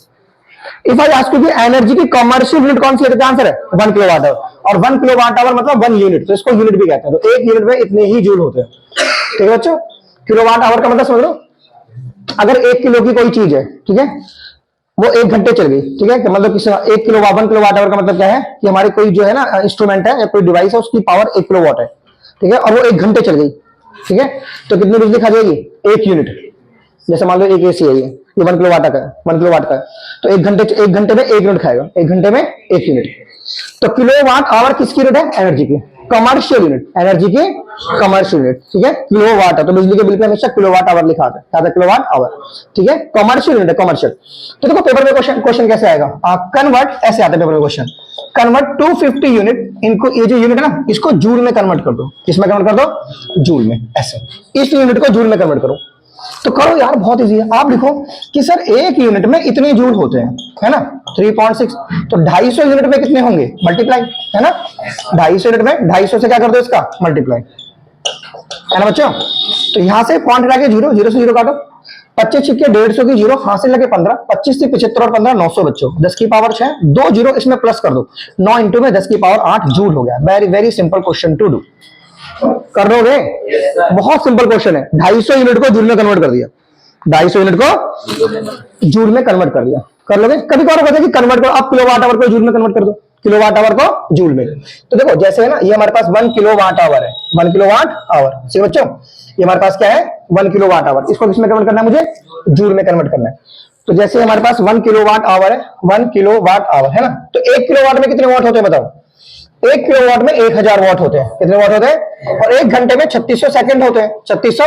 If I ask you energy की कॉमर्शियल यूनिट कौन सी है, तो आंसर है 1 किलोवाट आवर। और 1 किलोवाट आवर मतलब 1 यूनिट, तो इसको यूनिट भी कहते हैं। तो एक यूनिट में इतने ही जूल होते हैं, ठीक है बच्चों। किलोवाट आवर का मतलब समझ लो, अगर 1 किलो की कोई चीज है, ठीक है, वो 1 घंटे चल गई, ठीक है, मतलब किसी 1 किलोवाट 1 किलोवाट आवर का मतलब क्या है कि हमारी कोई जो है ना इंस्ट्रूमेंट है या कोई डिवाइस है उसकी पावर 1 किलोवाट है, ठीक है, और वो 1 घंटे चल गई, ठीक है, तो कितनी बिजली खा जाएगी? 1 यूनिट। जैसे मान लो एक एसी है, ये 1 किलोवाट का है, 1 किलोवाट का है, तो 1 घंटे में 1 यूनिट खाएगा, 1 घंटे में 1 यूनिट। तो किलोवाट आवर किसकी यूनिट है? एनर्जी की कमर्शियल यूनिट, एनर्जी की कमर्शियल यूनिट, ठीक है। किलोवाट है तो बिजली के बिल पे हमेशा किलोवाट आवर लिखा आता है, क्या था? किलोवाट आवर, ठीक है, कमर्शियल यूनिट है, कमर्शियल। तो देखो पेपर में क्वेश्चन कैसे आएगा? कन्वर्ट, ऐसे आता है पेपर में क्वेश्चन, कन्वर्ट 250 यूनिट, इनको ये जो यूनिट है ना इसको जूल में कन्वर्ट कर दो। किसमें कन्वर्ट कर दो? जूल में, ऐसे इस यूनिट को जूल में कन्वर्ट करो। तो करो यार, बहुत इजी है। आप लिखो कि सर 1 यूनिट में इतने जूल होते हैं, है ना, 3.6, तो 250 यूनिट में कितने होंगे? मल्टीप्लाई, है ना, 250 यूनिट में 250 से क्या कर दो इसका? मल्टीप्लाई, है ना बच्चों। तो यहां से पॉइंट हटा के 0, 0 से 0 काटो, 25 छिक्के 150 की 0, हाथ से लगे 15, 25 से 75 और 15 900 बच्चों, 10 की पावर 6, 2 0 इसमें प्लस कर दो, 9 इंटू में 10 की पावर 8 जूल हो गया। Very very simple question to do, कर लोगे? बहुत सिंपल क्वेश्चन है। 250 यूनिट को जूल में कन्वर्ट कर दिया, 250 यूनिट को जूल में कन्वर्ट कर दिया, कर लोगे? कभी कभार होता है कि कन्वर्ट करो, आप किलोवाट आवर को जूल में कन्वर्ट कर दो, किलोवाट आवर को जूल में। तो देखो जैसे है ना, ये हमारे पास 1 किलोवाट आवर है, 1 किलोवाट आवर, ठीक है बच्चों, ये हमारे पास क्या है? 1 किलोवाट आवर। इसको किसमें कन्वर्ट करना है? मुझे जूल में कन्वर्ट करना है। तो जैसे हमारे पास 1 किलोवाट आवर है, 1 किलोवाट आवर है ना, तो 1 किलोवाट में कितने वाट होते हैं बताओ? 1 किलोवाट में 1000 वाट होते हैं। कितने वाट होते हैं? और 1 घंटे में 3600 सेकंड होते हैं। 3600।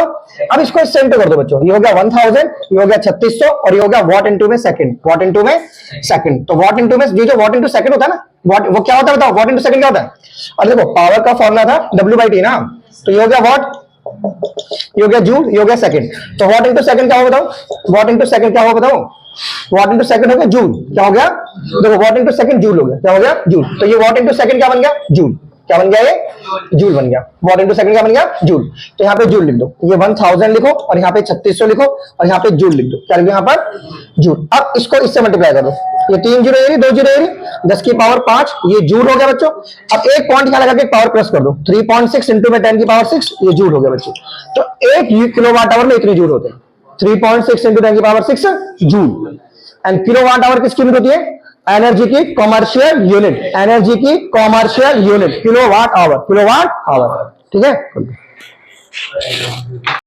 अब इसको सेम पे कर दो बच्चों, ये हो गया 1000, ये हो गया 3600 और ये हो गया वॉट इनटू में सेकंड। वॉट इनटू में सेकंड। तो वॉट इनटू में जो वॉट इनटू सेकंड होता है ना, वॉट वो क्या होता है बताओ? वॉट इनटू सेकंड क्या होता है? और देखो पावर का फॉर्मूला था W/T ना, तो ये हो गया वॉट, ये हो गया जूल, ये हो गया सेकंड। तो वॉट इनटू सेकंड क्या होगा बताओ? वॉट इनटू सेकंड क्या होगा बताओ? वॉट इनटू सेकंड हो गया जूल। क्या हो गया? देखो वॉट इनटू सेकंड जूल हो गया। क्या हो गया? जूल। तो ये वॉट इनटू सेकंड क्या बन गया? जूल। क्या बन गया? ये जूल बन गया। वॉट इनटू सेकंड क्या बन गया? जूल। तो यहाँ पे जूल लिख दो, ये 1000 लिखो और यहाँ पे 3600 लिखो और यहाँ पे जूल लिख दो। क्या लिख दो यहाँ पर? जूल। अब इसको इससे मल्टीप्लाई कर दो, ये 3 जीरो एरी 2 जीरो एरी 10 की पावर 5, ये जूल हो गया बच्चों। अब एक पॉइंट यहाँ लगा के पावर प्लस कर दो, 3.6 इंटू में 10 की पावर 6, ये जूल हो गया बच्चों। तो 1 किलोवाट आवर में इतने जूल होते हैं, 3.6 इंटू 10 की power 6 joule. And kilowatt hour किसकी यूनिट होती है? एनर्जी की कॉमर्शियल यूनिट। एनर्जी की commercial unit kilowatt hour, kilowatt hour. ठीक है।